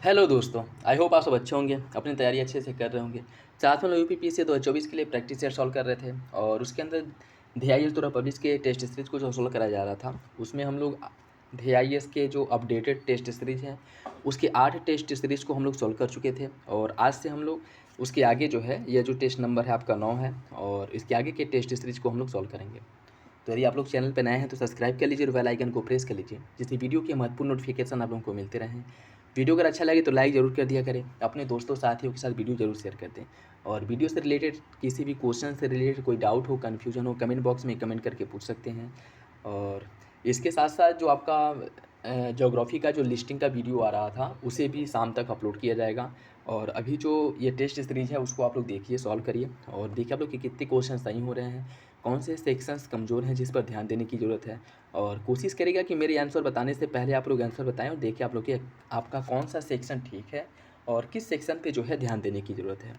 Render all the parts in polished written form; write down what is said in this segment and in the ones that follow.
Hello दोस्तों, I hope आप सब अच्छे होंगे, अपनी तैयारी अच्छे से कर रहे होंगे। साथ में हम यूपीपीएससी 2024 के लिए प्रैक्टिस सेट सॉल्व कर रहे थे और उसके अंदर DIS द्वारा पब्लिश के टेस्ट सीरीज़ को जो सॉल्व कराया जा रहा था, उसमें हम लोग DIS के जो अपडेटेड टेस्ट सीरीज़ हैं, उसके 8 टेस्ट सीरीज़ को हम लोग सॉल्व कर चुके थे और आज से हम लोग उसके आगे जो है, यह जो टेस्ट नंबर है आपका 9 है और इसके आगे के टेस्ट सीरीज़ को हम लोग सॉल्व करेंगे। तो यदि आप लोग चैनल पर नए हैं तो सब्सक्राइब कर लीजिए और बेल आइकन को प्रेस कर लीजिए, जिससे वीडियो के महत्वपूर्ण नोटिफिकेशन आप लोगों को मिलते रहें। वीडियो अगर अच्छा लगे तो लाइक ज़रूर कर दिया करें, अपने दोस्तों साथियों के साथ वीडियो ज़रूर शेयर कर दें और वीडियो से रिलेटेड किसी भी क्वेश्चन से रिलेटेड कोई डाउट हो, कन्फ्यूजन हो, कमेंट बॉक्स में कमेंट करके पूछ सकते हैं। और इसके साथ साथ जो आपका ज्योग्राफी का जो लिस्टिंग का वीडियो आ रहा था, उसे भी शाम तक अपलोड किया जाएगा। और अभी जो ये टेस्ट सीरीज़ है उसको आप लोग देखिए, सॉल्व करिए और देखिए आप लोग के कितने क्वेश्चन सही हो रहे हैं, कौन से सेक्शंस कमज़ोर हैं जिस पर ध्यान देने की ज़रूरत है। और कोशिश करिएगा कि मेरे आंसर बताने से पहले आप लोग आंसर बताएं और देखिए आप लोग के आपका कौन सा सेक्शन ठीक है और किस सेक्शन पे जो है ध्यान देने की ज़रूरत है।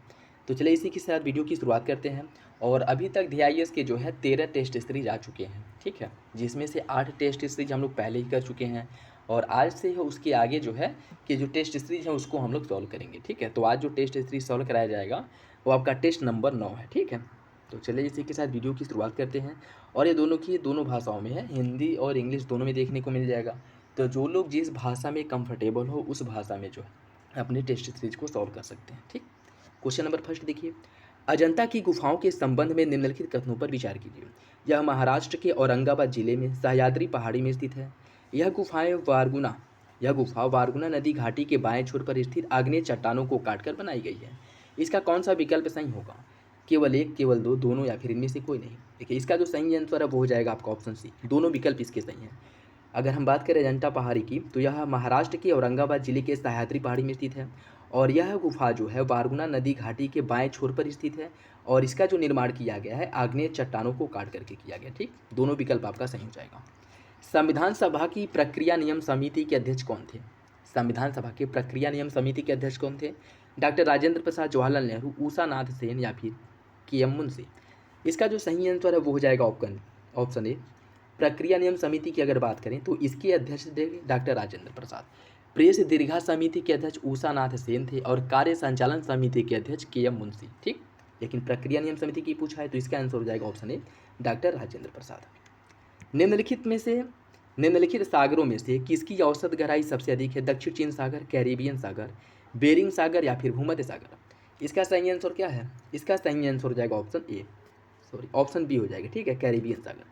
तो चलिए इसी के साथ वीडियो की शुरुआत करते हैं। और अभी तक DIS के जो है 13 टेस्ट सीरीज आ चुके हैं, ठीक है, जिसमें से 8 टेस्ट सीरीज हम लोग पहले ही कर चुके हैं और आज से उसके आगे जो है कि जो टेस्ट सीरीज है उसको हम लोग सॉल्व करेंगे, ठीक है। तो आज जो टेस्ट सीरीज सॉल्व कराया जाएगा वो आपका टेस्ट नंबर 9 है, ठीक है। तो चलिए इसी के साथ वीडियो की शुरुआत करते हैं और ये दोनों भाषाओं में है, हिंदी और इंग्लिश दोनों में देखने को मिल जाएगा। तो जो लोग जिस भाषा में कंफर्टेबल हो उस भाषा में जो है अपने टेस्ट सीरीज को सॉल्व कर सकते हैं, ठीक। क्वेश्चन नंबर फर्स्ट देखिए, अजंता की गुफाओं के संबंध में निम्नलिखित कथनों पर विचार कीजिए। यह महाराष्ट्र के औरंगाबाद जिले में सह्याद्री पहाड़ी में स्थित है। यह गुफा वारगुना नदी घाटी के बाएं छोर पर स्थित आग्नेय चट्टानों को काटकर बनाई गई है। इसका कौन सा विकल्प सही होगा? केवल एक, केवल दो, दोनों या फिर इनमें से कोई नहीं। देखिए इसका जो सही आंसर है वो हो जाएगा आपका ऑप्शन सी, दोनों विकल्प इसके सही हैं। अगर हम बात करें अजंता पहाड़ी की तो यह महाराष्ट्र के औरंगाबाद जिले के सह्याद्री पहाड़ी में स्थित है और यह गुफा जो है वारगुना नदी घाटी के बाएं छोर पर स्थित है और इसका जो निर्माण किया गया है आग्नेय चट्टानों को काट करके किया गया, ठीक। दोनों विकल्प आपका सही हो जाएगा। संविधान सभा की प्रक्रिया नियम समिति के अध्यक्ष कौन थे? संविधान सभा के प्रक्रिया नियम समिति के अध्यक्ष कौन थे? डॉक्टर राजेंद्र प्रसाद, जवाहरलाल नेहरू, उषा नाथ सेन या फिर KM मुंशी। इसका जो सही आंसर है वो हो जाएगा ऑप्शन ए। प्रक्रिया नियम समिति की अगर बात करें तो इसके अध्यक्ष थे डॉक्टर राजेंद्र प्रसाद। प्रेस दीर्घा समिति के अध्यक्ष उषा नाथ सेन थे और कार्य संचालन समिति के अध्यक्ष KM मुंशी, ठीक। लेकिन प्रक्रिया नियम समिति की पूछा है तो इसका आंसर हो जाएगा ऑप्शन ए, डॉक्टर राजेंद्र प्रसाद। निम्नलिखित सागरों में से किसकी औसत गहराई सबसे अधिक है? दक्षिण चीन सागर, कैरिबियन सागर, बेरिंग सागर या फिर भूमध्य सागर। इसका सही आंसर क्या है? इसका सही आंसर हो जाएगा ऑप्शन बी हो जाएगा, ठीक है, कैरिबियन सागर।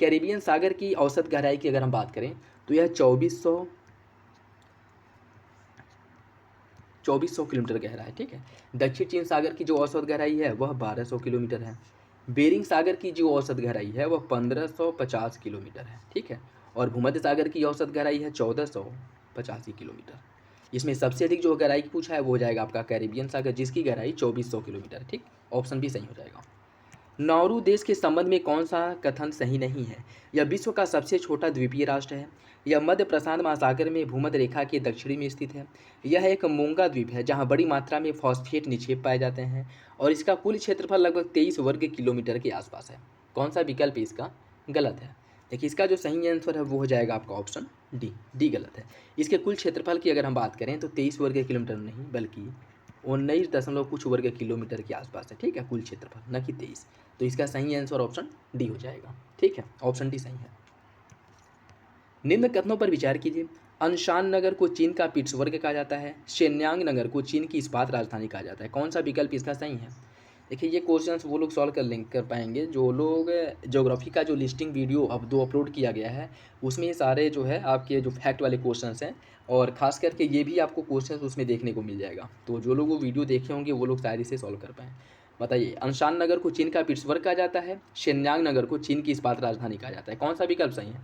कैरिबियन सागर की औसत गहराई की अगर हम बात करें तो यह 2400 किलोमीटर गहरा है, ठीक है। दक्षिण चीन सागर की जो औसत गहराई है वह 1200 किलोमीटर है। बेरिंग सागर की जो औसत गहराई है वह 1550 किलोमीटर है, ठीक है। और भूमध्य सागर की औसत गहराई है 1485 किलोमीटर। इसमें सबसे अधिक जो गहराई पूछा है वो हो जाएगा आपका कैरिबियन सागर, जिसकी गहराई 2400 किलोमीटर है, ठीक। ऑप्शन भी सही हो जाएगा। नाउरू देश के संबंध में कौन सा कथन सही नहीं है? यह विश्व का सबसे छोटा द्वीपीय राष्ट्र है। यह मध्य प्रशांत महासागर में भूमध्य रेखा के दक्षिणी में स्थित है। यह एक मूंगा द्वीप है जहां बड़ी मात्रा में फॉस्फेट निक्षेप पाए जाते हैं और इसका कुल क्षेत्रफल लगभग 23 वर्ग किलोमीटर के आसपास है। कौन सा विकल्प इसका गलत है? देखिए इसका जो सही आंसर है वो हो जाएगा आपका ऑप्शन डी गलत है। इसके कुल क्षेत्रफल की अगर हम बात करें तो 23 वर्ग किलोमीटर नहीं बल्कि 19 दशमलव कुछ वर्ग किलोमीटर के आसपास है, ठीक है, कुल क्षेत्रफल, न कि 23। तो इसका सही आंसर ऑप्शन डी हो जाएगा, ठीक है, ऑप्शन डी सही है। निम्न कथनों पर विचार कीजिए। अनशान नगर को चीन का पीट्सबर्ग कहा जाता है। शेन्यांग नगर को चीन की इस्पात राजधानी कहा जाता है। कौन सा विकल्प इसका सही है? देखिए ये क्वेश्चंस वो लोग सॉल्व कर पाएंगे जो लोग ज्योग्राफी का जो लिस्टिंग वीडियो अब अपलोड किया गया है उसमें ये सारे जो है आपके जो फैक्ट वाले क्वेश्चंस हैं और ख़ास करके ये भी आपको क्वेश्चंस उसमें देखने को मिल जाएगा। तो जो लोग वो वीडियो देखे होंगे वो लोग शायद इसे सॉल्व कर पाएँ। बताइए, अनशान नगर को चीन का पीट्सबर्ग कहा जाता है, शेन्यांग नगर को चीन की इस्पात राजधानी कहा जाता है। कौन सा विकल्प सही है?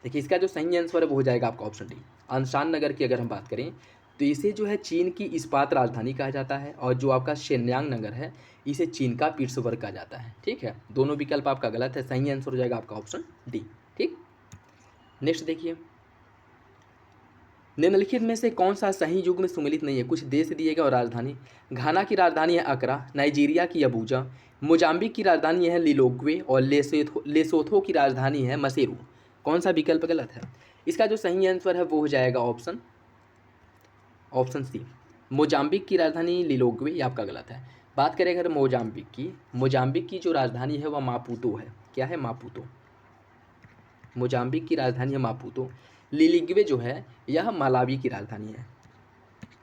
देखिए इसका जो सही आंसर है वो हो जाएगा आपका ऑप्शन डी। अनशान नगर की अगर हम बात करें तो इसे जो है चीन की इस्पात राजधानी कहा जाता है और जो आपका शेन्यांग नगर है इसे चीन का पीट्सबर्ग कहा जाता है, ठीक है। दोनों विकल्प आपका गलत है, सही आंसर हो जाएगा आपका ऑप्शन डी, ठीक। नेक्स्ट देखिए, निम्नलिखित में से कौन सा सही युग में सुमेलित नहीं है? कुछ देश दिए गए और राजधानी। घाना की राजधानी है अकरा, नाइजीरिया की अबूजा, मोजाम्बिक की राजधानी है लिलोक्वे और लेसोथो की राजधानी है मसेरू। कौन सा विकल्प गलत है? इसका जो सही आंसर है वो हो जाएगा ऑप्शन ऑप्शन सी। मोजाम्बिक की राजधानी लिलोग्वे, ये आपका गलत है। बात करें अगर मोजाम्बिक की जो राजधानी है वह मापूतो है। क्या है? मापूतो। मोजाम्बिक की राजधानी है मापूतो। लिलिग्वे जो है यह मालावी की राजधानी है।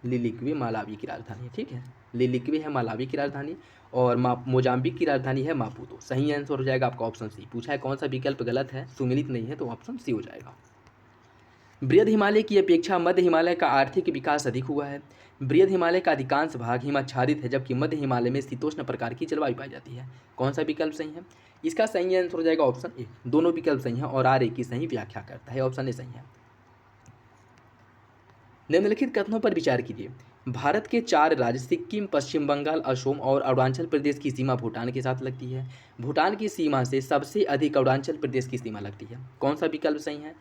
लिलिग्वे मालावी की राजधानी है, ठीक है। लिलिग्वे है मालावी की राजधानी और मोजाम्बिक की राजधानी है मापूतो। सही आंसर हो जाएगा आपका ऑप्शन सी। पूछा है कौन सा विकल्प गलत है, सुमिलित नहीं है, तो ऑप्शन सी हो जाएगा। बृहद हिमालय की अपेक्षा मध्य हिमालय का आर्थिक विकास अधिक हुआ है। बृहद हिमालय का अधिकांश भाग हिमाच्छादित है, जबकि मध्य हिमालय में शीतोष्ण प्रकार की जलवायु पाई जाती है। कौन सा विकल्प सही है? इसका सही आंसर हो जाएगा ऑप्शन ए। दोनों विकल्प सही हैं और आर ए की सही व्याख्या करता है, ऑप्शन ए सही है। निम्नलिखित कथनों पर विचार कीजिए। भारत के 4 राज्य सिक्किम, पश्चिम बंगाल, असम और अरुणाचल प्रदेश की सीमा भूटान के साथ लगती है। भूटान की सीमा से सबसे अधिक अरुणाचल प्रदेश की सीमा लगती है। कौन सा विकल्प सही है?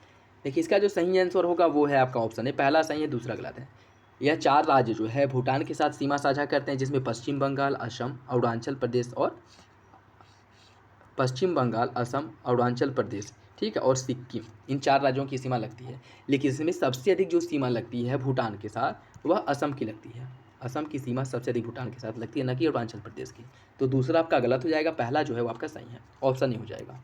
देखिए इसका जो सही आंसर होगा वो है आपका ऑप्शन है, पहला सही है, दूसरा गलत है। यह 4 राज्य जो है भूटान के साथ सीमा साझा करते हैं, जिसमें पश्चिम बंगाल, असम, अरुणाचल प्रदेश, ठीक है, और सिक्किम, इन 4 राज्यों की सीमा लगती है। लेकिन इसमें सबसे अधिक जो सीमा लगती है भूटान के साथ वह असम की लगती है। असम की सीमा सबसे अधिक भूटान के साथ लगती है, न कि अरुणाचल प्रदेश की। तो दूसरा आपका गलत हो जाएगा, पहला जो है वो आपका सही है, ऑप्शन नहीं हो जाएगा।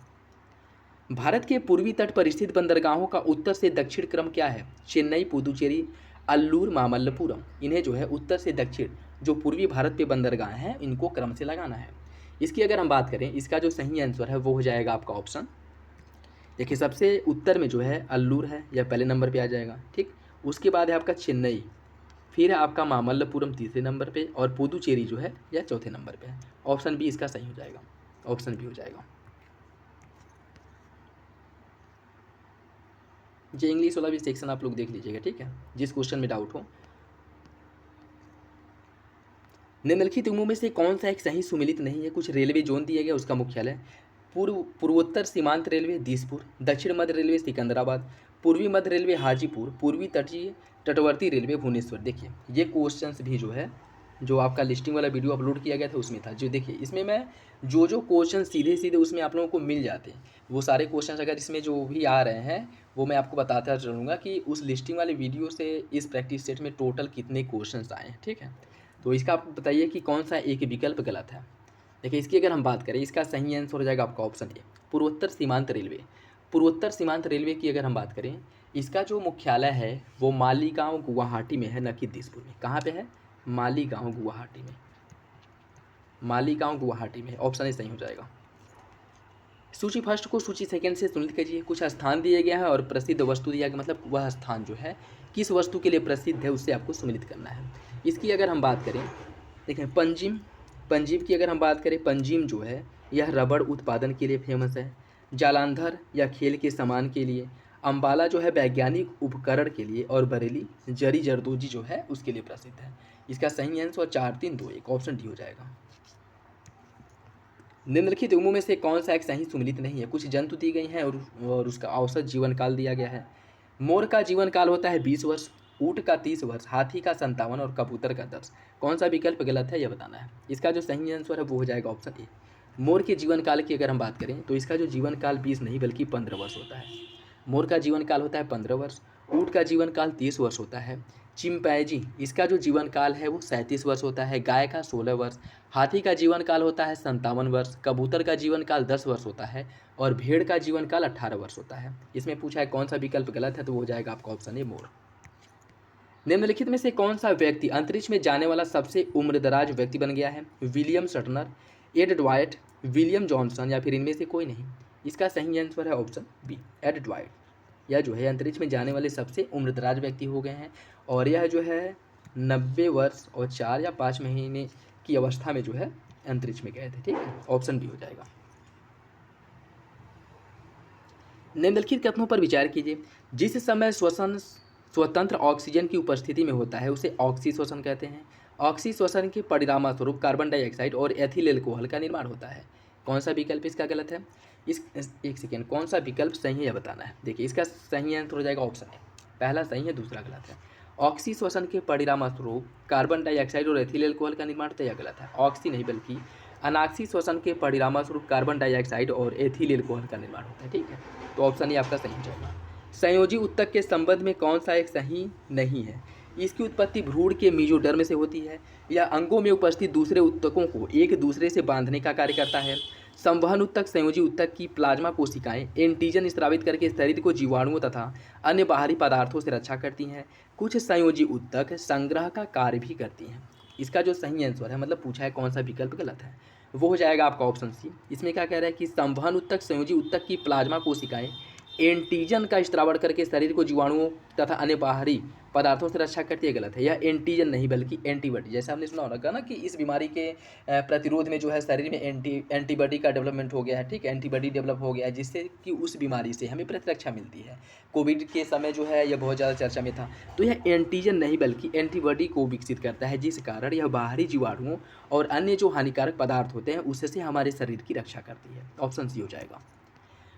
भारत के पूर्वी तट पर स्थित बंदरगाहों का उत्तर से दक्षिण क्रम क्या है? चेन्नई, पुदुचेरी, अल्लूर, मामल्लपुरम। इन्हें जो है उत्तर से दक्षिण जो पूर्वी भारत पे बंदरगाह हैं इनको क्रम से लगाना है। इसकी अगर हम बात करें, इसका जो सही आंसर है वो हो जाएगा आपका ऑप्शन, देखिए सबसे उत्तर में जो है अल्लूर है, यह पहले नंबर पे आ जाएगा, ठीक। उसके बाद है आपका चेन्नई, फिर है आपका मामल्लपुरम तीसरे नंबर पे, और पुदुचेरी जो है यह चौथे नंबर पे है। ऑप्शन बी इसका सही हो जाएगा, ऑप्शन बी हो जाएगा। जो इंग्लिश वाला भी सेक्शन आप लोग देख लीजिएगा, ठीक है, जिस क्वेश्चन में डाउट हो। निम्नलिखित उमों में से कौन सा एक सही सुमिलित नहीं है? कुछ रेलवे जोन दिया गया, उसका मुख्यालय पूर्वोत्तर सीमांत रेलवे दिसपुर, दक्षिण मध्य रेलवे सिकंदराबाद, पूर्वी मध्य रेलवे हाजीपुर, पूर्वी तटवर्ती रेलवे भुवनेश्वर। देखिए ये क्वेश्चंस भी जो है, जो आपका लिस्टिंग वाला वीडियो अपलोड किया गया था उसमें था। जो देखिए इसमें मैं जो क्वेश्चन सीधे सीधे उसमें आप लोगों को मिल जाते हैं, वो सारे क्वेश्चन अगर इसमें जो भी आ रहे हैं वो मैं आपको बताता चलूँगा कि उस लिस्टिंग वाले वीडियो से इस प्रैक्टिस सेट में टोटल कितने क्वेश्चन आए हैं, ठीक है। तो इसका आप बताइए कि कौन सा एक विकल्प गलत है। देखिए इसकी अगर हम बात करें, इसका सही आंसर हो जाएगा आपका ऑप्शन ए, पूर्वोत्तर सीमांत रेलवे। पूर्वोत्तर सीमांत रेलवे की अगर हम बात करें, इसका जो मुख्यालय है वो मालीगांव गुवाहाटी में है, न कि दिसपुर में। कहाँ पे है? मालीगांव गुवाहाटी में, मालीगांव गुवाहाटी में, ऑप्शन ए सही हो जाएगा। सूची फर्स्ट को सूची सेकंड से सुनित कीजिए। कुछ स्थान दिए गया है और प्रसिद्ध वस्तु दिया गया, मतलब वह स्थान जो है किस वस्तु के लिए प्रसिद्ध है उससे आपको सम्मिलित करना है। इसकी अगर हम बात करें, देखें पंजीम की अगर हम बात करें, पंजीम जो है यह रबड़ उत्पादन के लिए फेमस है। जालंधर या खेल के सामान के लिए, अम्बाला जो है वैज्ञानिक उपकरण के लिए, और बरेली जरी जरदोजी जो है उसके लिए प्रसिद्ध है। इसका सही आंसर 4 3 2 1 ऑप्शन डी हो जाएगा। निम्नलिखित उमों में से कौन सा एक सही सुमिलित नहीं है? कुछ जंतु दी गई हैं और उसका औसत जीवन काल दिया गया है। मोर का जीवन काल होता है 20 वर्ष, ऊँट का 30 वर्ष, हाथी का 57 और कबूतर का 10। कौन सा विकल्प गलत है यह बताना है। इसका जो सही आंसर है वो हो जाएगा ऑप्शन ए। मोर के जीवन काल की अगर हम बात करें तो इसका जो जीवन काल 20 नहीं बल्कि 15 वर्ष होता है। मोर का जीवन काल होता है 15 वर्ष, ऊँट का जीवन काल 30 वर्ष होता है, चिंपैंजी इसका जो जीवन काल है वो 37 वर्ष होता है, गाय का 16 वर्ष, हाथी का जीवन काल होता है 57 वर्ष, कबूतर का जीवन काल 10 वर्ष होता है, और भेड़ का जीवन काल 18 वर्ष होता है। इसमें पूछा है कौन सा विकल्प गलत है, तो वो हो जाएगा आपका ऑप्शन ए मोर। निम्नलिखित में से कौन सा व्यक्ति अंतरिक्ष में जाने वाला सबसे उम्रदराज व्यक्ति बन गया है? William Shatner, Ed Dwight, William Johnson, या फिर इनमें से कोई नहीं। इसका सही आंसर है ऑप्शन बी, एड ड्वाइट। यह जो है अंतरिक्ष में जाने वाले सबसे उम्रदराज व्यक्ति हो गए हैं, और यह जो है 90 वर्ष और 4 या 5 महीने की अवस्था में जो है अंतरिक्ष में गए थे, ठीक है, ऑप्शन बी हो जाएगा। निम्नलिखित कथनों पर विचार कीजिए। जिस समय श्वसन स्वतंत्र ऑक्सीजन की उपस्थिति में होता है उसे ऑक्सी श्वसन कहते हैं। ऑक्सी श्वसन के परिणामस्वरूप कार्बन डाइऑक्साइड और एथिल एल्कोहल का निर्माण होता है। कौन सा विकल्प इसका गलत है? एक सेकेंड, कौन सा विकल्प सही है यह बताना है। देखिए इसका सही आंसर हो जाएगा ऑप्शन ए, पहला सही है दूसरा गलत है। ऑक्सी श्वसन के परिणामस्वरूप कार्बन डाइऑक्साइड और एथिल एल्कोहल का निर्माण होता है, यह गलत है। ऑक्सी नहीं बल्कि अनाक्सी श्वसन के परिणामस्वरूप कार्बन डाइऑक्साइड और एथिल एल्कोहल का निर्माण होता है, ठीक है, तो ऑप्शन ए आपका सही हो जाएगा। संयोजी उत्तक के संबंध में कौन सा एक सही नहीं है? इसकी उत्पत्ति भ्रूण के मेसोडर्म से होती है। यह अंगों में उपस्थित दूसरे ऊतकों को एक दूसरे से बांधने का कार्य करता है। संवहन ऊतक संयोजी ऊतक की प्लाज्मा कोशिकाएं एंटीजन स्रावित करके शरीर को जीवाणुओं तथा अन्य बाहरी पदार्थों से रक्षा करती हैं। कुछ संयोजी ऊतक संग्रह का कार्य भी करती हैं। इसका जो सही आंसर है, मतलब पूछा है कौन सा विकल्प गलत है, वो हो जाएगा आपका ऑप्शन सी। इसमें क्या कह रहा है कि संवहन ऊतक संयोजी ऊतक की प्लाज्मा कोशिकाएं एंटीजन का स्त्रावण करके शरीर को जीवाणुओं तथा अन्य बाहरी पदार्थों से रक्षा करती है, गलत है। यह एंटीजन नहीं बल्कि एंटीबॉडी, जैसे हमने सुना होगा ना कि इस बीमारी के प्रतिरोध में जो है शरीर में एंटीबॉडी का डेवलपमेंट हो गया है, ठीक है, एंटीबॉडी डेवलप हो गया है जिससे कि उस बीमारी से हमें प्रतिरक्षा मिलती है। कोविड के समय जो है यह बहुत ज़्यादा चर्चा में था। तो यह एंटीजन नहीं बल्कि एंटीबॉडी को विकसित करता है, जिस कारण यह बाहरी जीवाणुओं और अन्य जो हानिकारक पदार्थ होते हैं उससे हमारे शरीर की रक्षा करती है। ऑप्शन सी हो जाएगा।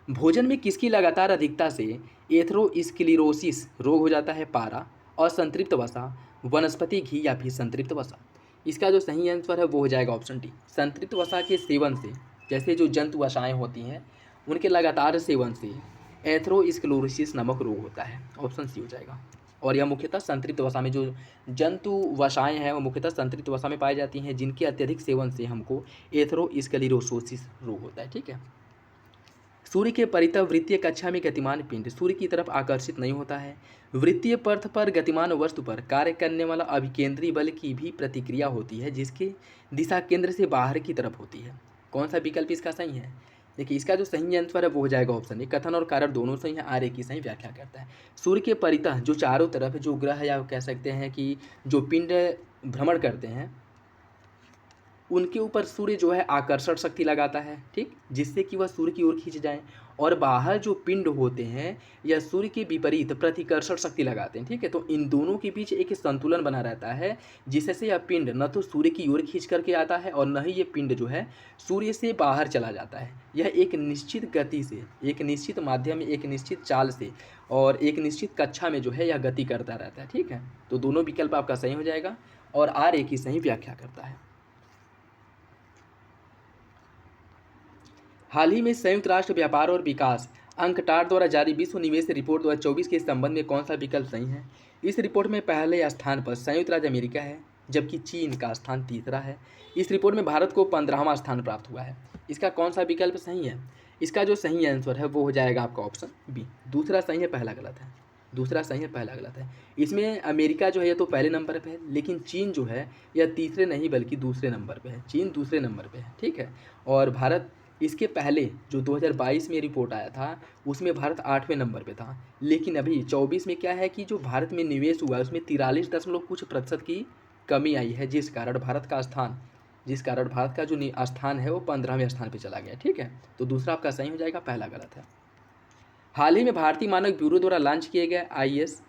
भोजन में किसकी लगातार अधिकता से एथेरोस्क्लेरोसिस रोग हो जाता है? पारा, असंतृप्त वसा, वनस्पति घी या फिर संतृप्त वसा। इसका जो सही आंसर है वो हो जाएगा ऑप्शन डी। संतृप्त वसा के सेवन से, जैसे जो जंतु वसाएँ होती हैं उनके लगातार सेवन से एथेरोस्क्लेरोसिस नामक रोग होता है। ऑप्शन सी हो जाएगा। और यह मुख्यतः संतृप्त वसा में, जो जंतु वसाएँ हैं वो मुख्यतः संतृप्त वसा में पाई जाती हैं, जिनके अत्यधिक सेवन से हमको एथेरोस्क्लेरोसिस रोग होता है, ठीक है। सूर्य के परितः वृत्तीय कक्षा में गतिमान पिंड सूर्य की तरफ आकर्षित नहीं होता है। वृत्तीय पथ पर गतिमान वस्तु पर कार्य करने वाला अभिकेंद्री बल की भी प्रतिक्रिया होती है, जिसकी दिशा केंद्र से बाहर की तरफ होती है। कौन सा विकल्प इसका सही है? देखिए, इसका जो सही आंसर है वो हो जाएगा ऑप्शन ए। कथन और कारण दोनों सही है, आर्य की सही व्याख्या करता है। सूर्य के परितः जो चारों तरफ जो ग्रह या कह सकते हैं कि जो पिंड भ्रमण करते हैं उनके ऊपर सूर्य जो है आकर्षण शक्ति लगाता है, ठीक, जिससे कि वह सूर्य की ओर खींच जाएं। और बाहर जो पिंड होते हैं या सूर्य के विपरीत प्रतिकर्षण शक्ति लगाते हैं, ठीक है। तो इन दोनों के बीच एक संतुलन बना रहता है, जिससे यह पिंड न तो सूर्य की ओर खींच करके आता है और न ही ये पिंड जो है सूर्य से बाहर चला जाता है। यह एक निश्चित गति से, एक निश्चित माध्यम में, एक निश्चित चाल से और एक निश्चित कक्षा में जो है यह गति करता रहता है, ठीक है। तो दोनों विकल्प आपका सही हो जाएगा और आर एक ही सही व्याख्या करता है। हाल ही में संयुक्त राष्ट्र व्यापार और विकास अंकटार द्वारा जारी विश्व निवेश रिपोर्ट 2024 के संबंध में कौन सा विकल्प सही है? इस रिपोर्ट में पहले स्थान पर संयुक्त राज्य अमेरिका है, जबकि चीन का स्थान तीसरा है। इस रिपोर्ट में भारत को 15वां स्थान प्राप्त हुआ है। इसका कौन सा विकल्प सही है? इसका जो सही आंसर है वो हो जाएगा आपका ऑप्शन बी। दूसरा सही है, पहला गलत है। दूसरा सही है, पहला गलत है। इसमें अमेरिका जो है तो पहले नंबर पे है, लेकिन चीन जो है यह तीसरे नहीं बल्कि दूसरे नंबर पे है। चीन दूसरे नंबर पे है, ठीक है। और भारत इसके पहले जो 2022 में रिपोर्ट आया था उसमें भारत 8वें नंबर पे था, लेकिन अभी 24 में क्या है कि जो भारत में निवेश हुआ है उसमें 43 दशमलव कुछ प्रतिशत की कमी आई है, जिस कारण भारत का जो स्थान है वो 15वें स्थान पे चला गया, ठीक है। तो दूसरा आपका सही हो जाएगा, पहला गलत है। हाल ही में भारतीय मानक ब्यूरो द्वारा लॉन्च किए गए IS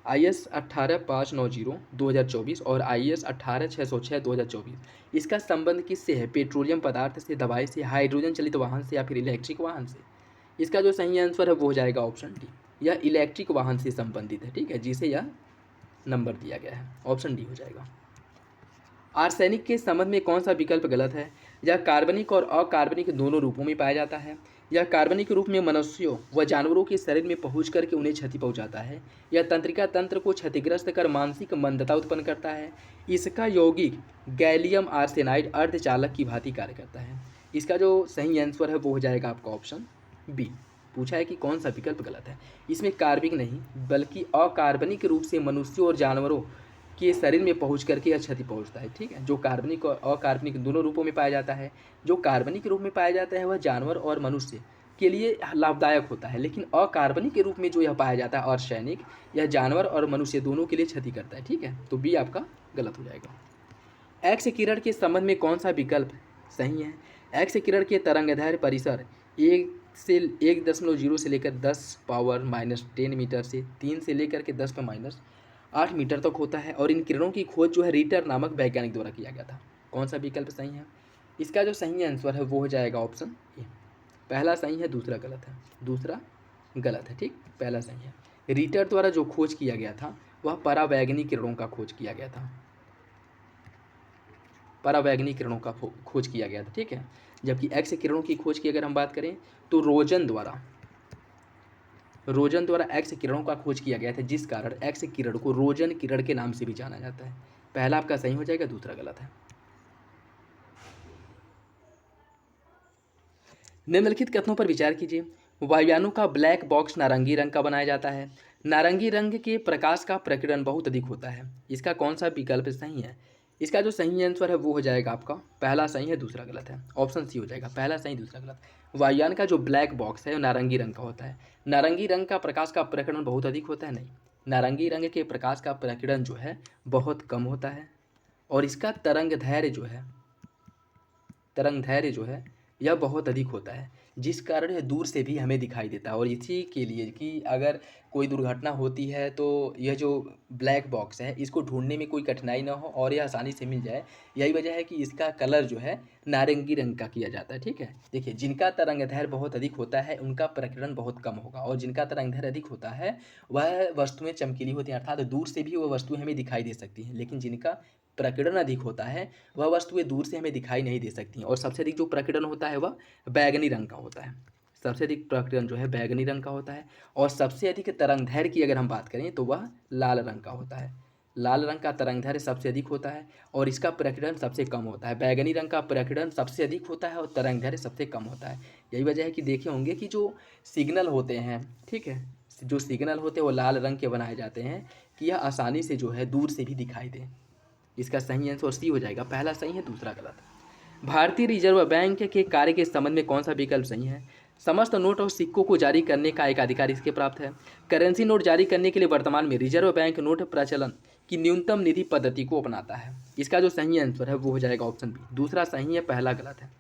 18590 2024 और IS 18606 2024, इसका संबंध किससे है? पेट्रोलियम पदार्थ से, दवाई से, हाइड्रोजन चलित वाहन से या फिर इलेक्ट्रिक वाहन से? इसका जो सही आंसर है वो हो जाएगा ऑप्शन डी। यह इलेक्ट्रिक वाहन से संबंधित है, ठीक है, जिसे यह नंबर दिया गया है। ऑप्शन डी हो जाएगा। आर्सेनिक के संबंध में कौन सा विकल्प गलत है? यह कार्बनिक और अकार्बनिक दोनों रूपों में पाया जाता है। यह कार्बनिक रूप में मनुष्यों व जानवरों के शरीर में पहुँच करके उन्हें क्षति पहुँचाता है। यह तंत्रिका तंत्र को क्षतिग्रस्त कर मानसिक मंदता उत्पन्न करता है। इसका यौगिक गैलियम आर्सेनाइड अर्धचालक की भांति कार्य करता है। इसका जो सही आंसर है वो हो जाएगा आपका ऑप्शन बी। पूछा है कि कौन सा विकल्प गलत है। इसमें कार्बनिक नहीं बल्कि अकार्बनिक रूप से मनुष्यों और जानवरों के शरीर में पहुंच करके यह क्षति पहुंचता है, ठीक है। जो कार्बनिक और अकार्बनिक दोनों रूपों में पाया जाता है, जो कार्बनिक रूप में पाया जाता है वह जानवर और मनुष्य के लिए लाभदायक होता है, लेकिन अकार्बनिक के रूप में जो यह पाया जाता है आर्सेनिक, यह जानवर और मनुष्य दोनों के लिए क्षति करता है, ठीक है। तो बी आपका गलत हो जाएगा। एक्स किरण के संबंध में कौन सा विकल्प सही है? एक्स किरण के तरंगदैर्घ्य परिसर 1.0 से लेकर 10⁻⁻10 मीटर से 3 से लेकर के 10⁻8 मीटर तक होता है और इन किरणों की खोज जो है रिटर नामक वैज्ञानिक द्वारा किया गया था। कौन सा विकल्प सही है? इसका जो सही आंसर है वो हो जाएगा ऑप्शन ए। पहला सही है, दूसरा गलत है। दूसरा गलत है, ठीक, पहला सही है। रिटर द्वारा जो खोज किया गया था वह परावैंगनी किरणों का खोज किया गया था, परावैंगनी किरणों का खोज किया गया था, ठीक है। जबकि एक्स किरणों की खोज की अगर हम बात करें तो रोजन द्वारा रोजन द्वारा एक्स किरणों का खोज किया गया था, जिस कारण एक्स किरण को रोजन किरण के नाम से भी जाना जाता है। पहला आपका सही हो जाएगा, दूसरा गलत है। निम्नलिखित कथनों पर विचार कीजिए। वायुयानों का ब्लैक बॉक्स नारंगी रंग का बनाया जाता है। नारंगी रंग के प्रकाश का प्रकीर्णन बहुत अधिक होता है। इसका कौन सा विकल्प सही है? इसका जो सही आंसर है वो हो जाएगा आपका पहला सही है, दूसरा गलत है। ऑप्शन सी हो जाएगा, पहला सही दूसरा गलत। वायुयान का जो ब्लैक बॉक्स है वो नारंगी रंग का होता है। नारंगी रंग का प्रकाश का प्रकीर्णन बहुत अधिक होता है, नहीं, नारंगी रंग के प्रकाश का प्रकीर्णन जो है बहुत कम होता है, और इसका तरंग धैर्य जो है यह बहुत अधिक होता है, जिस कारण यह दूर से भी हमें दिखाई देता है। और इसी के लिए कि अगर कोई दुर्घटना होती है तो यह जो ब्लैक बॉक्स है इसको ढूंढने में कोई कठिनाई ना हो और यह आसानी से मिल जाए, यही वजह है कि इसका कलर जो है नारंगी रंग का किया जाता है। ठीक है, देखिए, जिनका तरंग धैर्य बहुत अधिक होता है उनका प्रकीर्णन बहुत कम होगा, और जिनका तरंग धैर्य अधिक होता है वह वस्तुएं चमकीली होती हैं, अर्थात दूर से भी वह वस्तुएं हमें दिखाई दे सकती हैं। लेकिन जिनका प्रकीर्णन अधिक होता है वह वस्तुएं दूर से हमें दिखाई नहीं दे सकती हैं। और सबसे अधिक जो प्रकीर्णन होता है वह बैगनी रंग का होता है। सबसे अधिक प्रकीर्णन जो है बैगनी रंग का होता है। और सबसे अधिक तरंगदैर्घ्य की अगर हम बात करें तो वह लाल रंग का होता है। लाल रंग का तरंगदैर्घ्य सबसे अधिक होता है और इसका प्रकीर्णन सबसे कम होता है। बैगनी रंग का प्रकीर्णन सबसे अधिक होता है और तरंगदैर्घ्य सबसे कम होता है। यही वजह है कि देखे होंगे कि जो सिग्नल होते हैं, ठीक है, जो सिग्नल होते हैं वो लाल रंग के बनाए जाते हैं कि यह आसानी से जो है दूर से भी दिखाई दे। इसका सही आंसर सी हो जाएगा, पहला सही है, दूसरा गलत। भारतीय रिजर्व बैंक के कार्य के संबंध में कौन सा विकल्प सही है? समस्त नोट और सिक्कों को जारी करने का एक अधिकार इसके प्राप्त है। करेंसी नोट जारी करने के लिए वर्तमान में रिजर्व बैंक नोट प्रचलन की न्यूनतम निधि पद्धति को अपनाता है। इसका जो सही आंसर है वो हो जाएगा ऑप्शन बी, दूसरा सही है, पहला गलत है।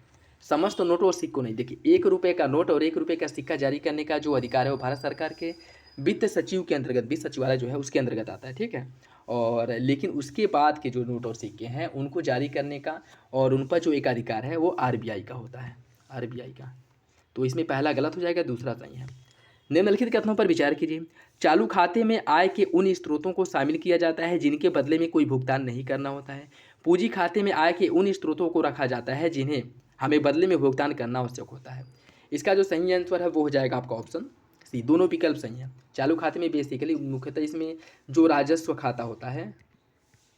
समस्त नोट और सिक्कों नहीं, देखिए, 1 रुपये का नोट और 1 रुपये का सिक्का जारी करने का जो अधिकार है वो भारत सरकार के वित्त सचिव के अंतर्गत, वित्त सचिवालय जो है उसके अंतर्गत आता है। ठीक है, और लेकिन उसके बाद के जो नोट और सिक्के हैं उनको जारी करने का और उन पर जो एक अधिकार है वो आरबीआई का होता है, आरबीआई का। तो इसमें पहला गलत हो जाएगा, दूसरा सही है। निम्नलिखित कथनों पर विचार कीजिए। चालू खाते में आय के उन स्रोतों को शामिल किया जाता है जिनके बदले में कोई भुगतान नहीं करना होता है। पूंजी खाते में आय के उन स्रोतों को रखा जाता है जिन्हें हमें बदले में भुगतान करना आवश्यक होता है। इसका जो सही आंसर है वो हो जाएगा आपका ऑप्शन सी, दोनों विकल्प सही है। चालू खाते में बेसिकली मुख्यतः इसमें जो राजस्व खाता होता है,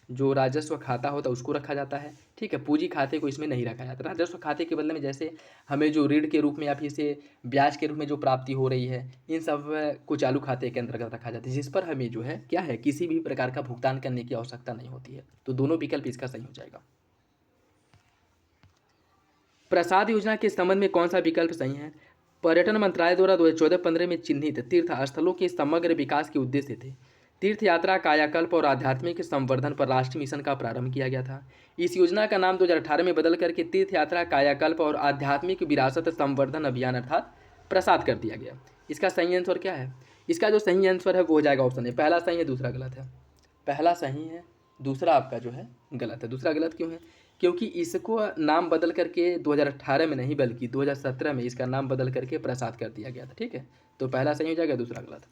उसको रखा जाता है। ठीक है, पूंजी खाते को इसमें नहीं रखा जाता। राजस्व खाते के बदले में जैसे हमें जो ऋण के रूप में या फिर से ब्याज के रूप में जो प्राप्ति हो रही है, इन सब को चालू खाते के अंतर्गत रखा जाता है, जिस पर हमें जो है क्या है, किसी भी प्रकार का भुगतान करने की आवश्यकता नहीं होती है। तो दोनों विकल्प इसका सही हो जाएगा। प्रसाद योजना के संबंध में कौन सा विकल्प सही है? पर्यटन मंत्रालय द्वारा 2014-15 में चिन्हित तीर्थ स्थलों के समग्र विकास के उद्देश्य थे। तीर्थ यात्रा, कायाकल्प और आध्यात्मिक संवर्धन पर राष्ट्रीय मिशन का प्रारंभ किया गया था। इस योजना का नाम 2018 में बदल करके तीर्थ यात्रा, कायाकल्प और आध्यात्मिक विरासत संवर्धन अभियान अर्थात प्रसाद कर दिया गया। इसका सही आंसर क्या है? इसका जो सही आंसर है वो हो जाएगा ऑप्शन है, पहला सही है, दूसरा गलत है। पहला सही है, दूसरा आपका जो है गलत है। दूसरा गलत क्यों है? क्योंकि इसको नाम बदल करके 2018 में नहीं बल्कि 2017 में इसका नाम बदल करके प्रसाद कर दिया गया था। ठीक है, तो पहला सही हो जाएगा, दूसरा गलत।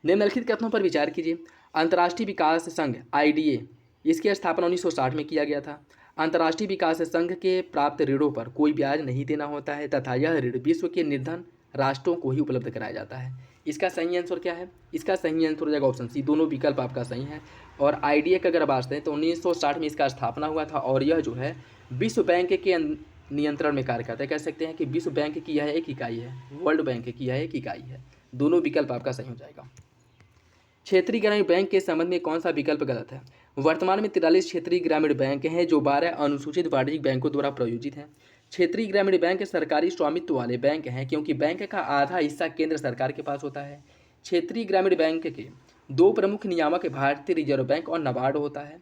निम्नलिखित कथनों पर विचार कीजिए। अंतर्राष्ट्रीय विकास संघ आईडीए, इसकी स्थापना 1960 में किया गया था। अंतर्राष्ट्रीय विकास संघ के प्राप्त ऋणों पर कोई ब्याज नहीं देना होता है तथा यह ऋण विश्व के निर्धन राष्ट्रों को ही उपलब्ध कराया जाता है। इसका सही आंसर क्या है? इसका सही आंसर हो जाएगा ऑप्शन सी, दोनों विकल्प आपका सही है। और आईडीए का अगर बात करें तो 1960 में इसका स्थापना हुआ था और यह जो है विश्व बैंक के नियंत्रण में कार्य करता है। कह सकते हैं कि विश्व बैंक की यह एक इकाई है, वर्ल्ड बैंक की यह एक इकाई है। दोनों विकल्प आपका सही हो जाएगा। क्षेत्रीय ग्रामीण बैंक के संबंध में कौन सा विकल्प गलत है? वर्तमान में 43 क्षेत्रीय ग्रामीण बैंक हैं जो 12 अनुसूचित वाणिज्यिक बैंकों द्वारा प्रायोजित हैं। क्षेत्रीय ग्रामीण बैंक सरकारी स्वामित्व वाले बैंक हैं क्योंकि बैंक का आधा हिस्सा केंद्र सरकार के पास होता है। क्षेत्रीय ग्रामीण बैंक के 2 प्रमुख नियामक भारतीय रिजर्व बैंक और नाबार्ड होता है।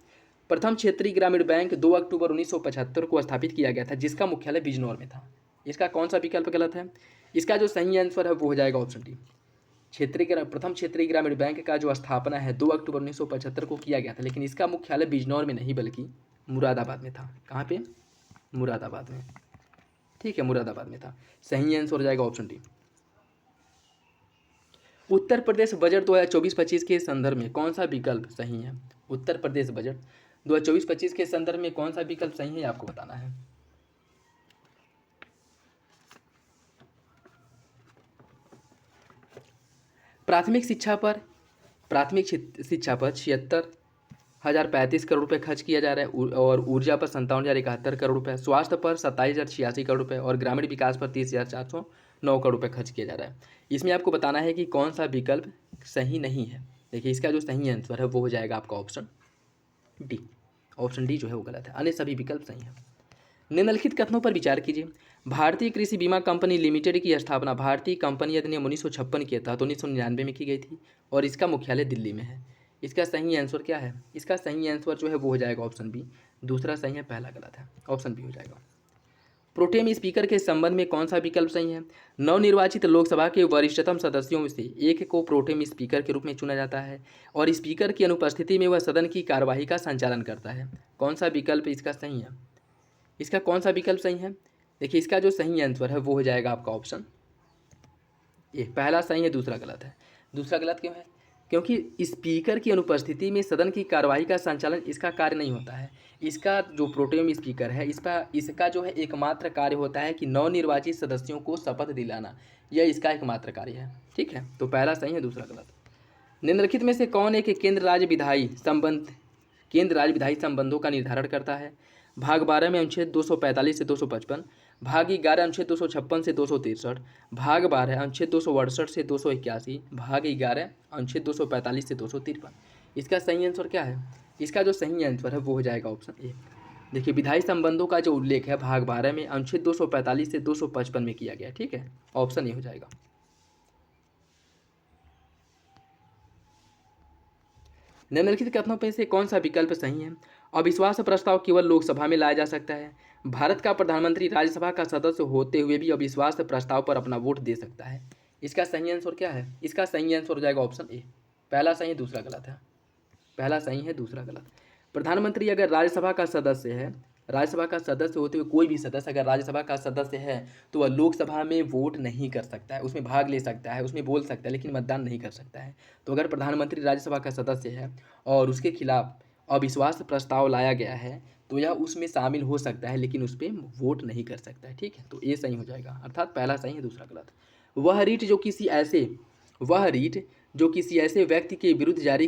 प्रथम क्षेत्रीय ग्रामीण बैंक 2 अक्टूबर 1975 को स्थापित किया गया था, जिसका मुख्यालय बिजनौर में था। इसका कौन सा विकल्प गलत है? इसका जो सही आंसर है वो हो जाएगा ऑप्शन डी। प्रथम क्षेत्रीय ग्रामीण बैंक का जो स्थापना है 2 अक्टूबर 1975 को किया गया था, लेकिन इसका मुख्यालय बिजनौर में नहीं बल्कि मुरादाबाद में था। कहाँ पे? मुरादाबाद में। ठीक है, मुरादाबाद में था। सही आंसर हो जाएगा option D. Uttar Pradesh budget 2024-25 के संदर्भ में कौन सा विकल्प सही है? उत्तर प्रदेश बजट 2024-25 के संदर्भ में कौन सा विकल्प सही है आपको बताना है। प्राथमिक शिक्षा पर 76,035 करोड़ रुपये खर्च किया जा रहा है और ऊर्जा पर 57,071 करोड़ रुपये, स्वास्थ्य पर 27,086 करोड़ रुपये और ग्रामीण विकास पर 30,409 करोड़ रुपये खर्च किया जा रहा है। इसमें आपको बताना है कि कौन सा विकल्प सही नहीं है। देखिए इसका जो सही आंसर है वो हो जाएगा आपका ऑप्शन डी। ऑप्शन डी जो है वो गलत है, अन्य सभी विकल्प सही हैं। निम्नलिखित कथनों पर विचार कीजिए। भारतीय कृषि बीमा कंपनी लिमिटेड की स्थापना भारतीय कंपनी अधिनियम 1956 के तहत 1999 में की गई थी और इसका मुख्यालय दिल्ली में है। इसका सही आंसर क्या है? इसका सही आंसर जो है वो हो जाएगा ऑप्शन बी। दूसरा सही है, पहला गलत है, ऑप्शन बी हो जाएगा। प्रोटेम स्पीकर के संबंध में कौन सा विकल्प सही है? नवनिर्वाचित लोकसभा के वरिष्ठतम सदस्यों में से एक को प्रोटेम स्पीकर के रूप में चुना जाता है और स्पीकर की अनुपस्थिति में वह सदन की कार्यवाही का संचालन करता है। कौन सा विकल्प इसका सही है? इसका कौन सा विकल्प सही है? देखिए इसका जो सही आंसर है वो हो जाएगा आपका ऑप्शन ए। पहला सही है, दूसरा गलत है। दूसरा गलत क्यों है? क्योंकि स्पीकर की अनुपस्थिति में सदन की कार्यवाही का संचालन इसका कार्य नहीं होता है। इसका जो प्रोटेम स्पीकर है इसका जो है एकमात्र कार्य होता है कि नवनिर्वाचित सदस्यों को शपथ दिलाना, यह इसका एकमात्र कार्य है। ठीक है, तो पहला सही है, दूसरा गलत। निम्नलिखित में से कौन एक केंद्र राज्य विधायी संबंधों का निर्धारण करता है? भाग 12 में अनुच्छेद 245 से 255, भाग 11 अनुच्छेद 256 से 263, भाग 12 अनुच्छेद 268 से 281, भाग 11 अनुच्छेद 245 से 253। इसका सही आंसर क्या है? इसका जो सही आंसर है वो हो जाएगा ऑप्शन ए। देखिए विधायी संबंधों का जो उल्लेख है भाग 12 में अनुच्छेद 245 से 255 में किया गया। ठीक है, ऑप्शन ए हो जाएगा। निम्नलिखित कथनों में से कौन सा विकल्प सही है? अविश्वास प्रस्ताव केवल लोकसभा में लाया जा सकता है। भारत का प्रधानमंत्री राज्यसभा का सदस्य होते हुए भी अविश्वास प्रस्ताव पर अपना वोट दे सकता है। इसका सही आंसर क्या है? इसका सही आंसर हो जाएगा ऑप्शन ए। पहला सही है, दूसरा गलत है। पहला सही है, दूसरा गलत। प्रधानमंत्री अगर राज्यसभा का सदस्य होते हुए कोई भी सदस्य अगर राज्यसभा का सदस्य है तो वह लोकसभा में वोट नहीं कर सकता है, उसमें भाग ले सकता है, उसमें बोल सकता है, लेकिन मतदान नहीं कर सकता है। तो अगर प्रधानमंत्री राज्यसभा का सदस्य है और उसके खिलाफ अविश्वास प्रस्ताव लाया गया है तो यह उसमें शामिल हो सकता है, लेकिन उस पर वोट नहीं कर सकता है। ठीक है, तो ये सही हो जाएगा, अर्थात पहला सही है, दूसरा गलत। वह रीट जो किसी ऐसे व्यक्ति के विरुद्ध जारी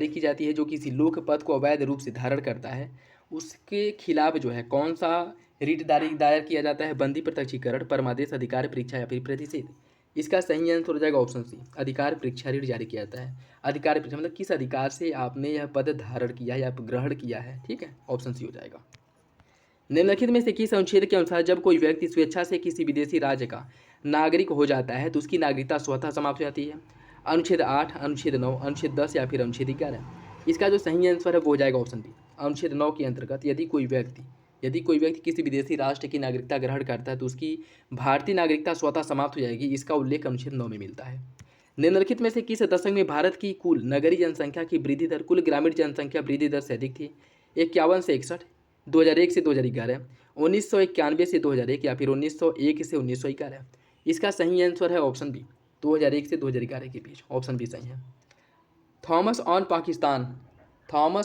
की जाती है जो किसी लोक पद को अवैध रूप से धारण करता है, उसके खिलाफ जो है कौन सा रीट दायर किया जाता है? बंदी, प्रत्यक्षीकरण, परमादेश, अधिकार परीक्षा या फिर प्रतिषेध। इसका सही आंसर हो जाएगा ऑप्शन सी। अधिकार परीक्षा रीट जारी किया जाता है। अधिकार परीक्षा मतलब किस अधिकार से आपने यह पद धारण किया है या ग्रहण किया है। ठीक है, ऑप्शन सी हो जाएगा। निम्नलिखित में से किस अनुच्छेद के अनुसार जब कोई व्यक्ति स्वेच्छा से किसी विदेशी राज्य का नागरिक हो जाता है तो उसकी नागरिकता स्वतः समाप्त हो जाती है? अनुच्छेद 8, अनुच्छेद 9, अनुच्छेद 10 या फिर अनुच्छेद 11। इसका जो सही आंसर है वो हो जाएगा ऑप्शन डी। अनुच्छेद 9 के अंतर्गत यदि कोई व्यक्ति किसी विदेशी राष्ट्र की नागरिकता ग्रहण करता है तो उसकी भारतीय नागरिकता स्वतः समाप्त हो जाएगी। इसका उल्लेख अनुच्छेद 9 में मिलता है। निम्नलिखित में से किस दशक में भारत की कुल नगरीय जनसंख्या की वृद्धि दर कुल ग्रामीण जनसंख्या वृद्धि दर से अधिक थी? 51 से 61, 2001 से 2011, 1991 से 2001 या फिर 1901 से 1911। इसका सही आंसर है ऑप्शन बी, 2001 से 2011 के बीच। ऑप्शन बी सही है। थॉमस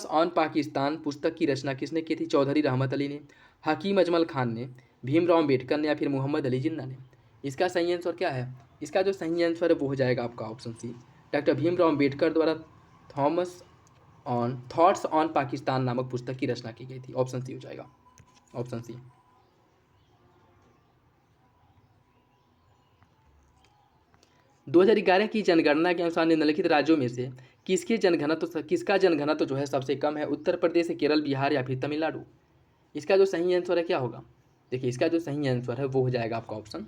ऑन पाकिस्तान पुस्तक की रचना किसने की थी? चौधरी रहमत अली ने, हकीम अजमल खान ने, भीमराव अम्बेडकर ने या फिर मोहम्मद अली जिन्ना ने। इसका सही आंसर क्या है? इसका जो सही आंसर है वो हो जाएगा आपका option C. Doctor Bhimrao Ambedkar द्वारा थॉट्स ऑन पाकिस्तान नामक पुस्तक की रचना की गई थी। ऑप्शन सी हो जाएगा, ऑप्शन सी। 2011 की जनगणना के अनुसार निम्नलिखित राज्यों में से किसका जनघनत्व जो है सबसे कम है? उत्तर प्रदेश, केरल, बिहार या फिर तमिलनाडु। इसका जो सही आंसर है क्या होगा? देखिए इसका जो सही आंसर है वो हो जाएगा आपका ऑप्शन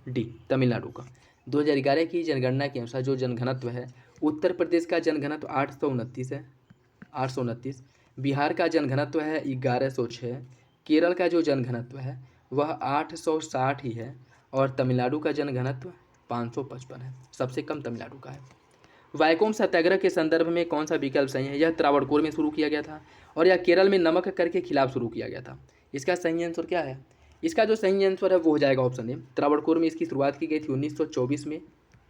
डी, तमिलनाडु का। 2011 की जनगणना के अनुसार जो जनघनत्व है, उत्तर प्रदेश का जनघनत्व 829, बिहार का जनघनत्व है 1106, केरल का जो जनघनत्व है वह 860 ही है और तमिलनाडु का जनघनत्व 555 है। सबसे कम तमिलनाडु का है। वैकोम सत्याग्रह के संदर्भ में कौन सा विकल्प सही है? यह त्रावणकोर में शुरू किया गया था और यह केरल में नमक कर के खिलाफ शुरू किया गया था। इसका सही आंसर क्या है? इसका जो सही आंसर है वो हो जाएगा ऑप्शन ए। त्रावणकोर में इसकी शुरुआत की गई थी 1924 में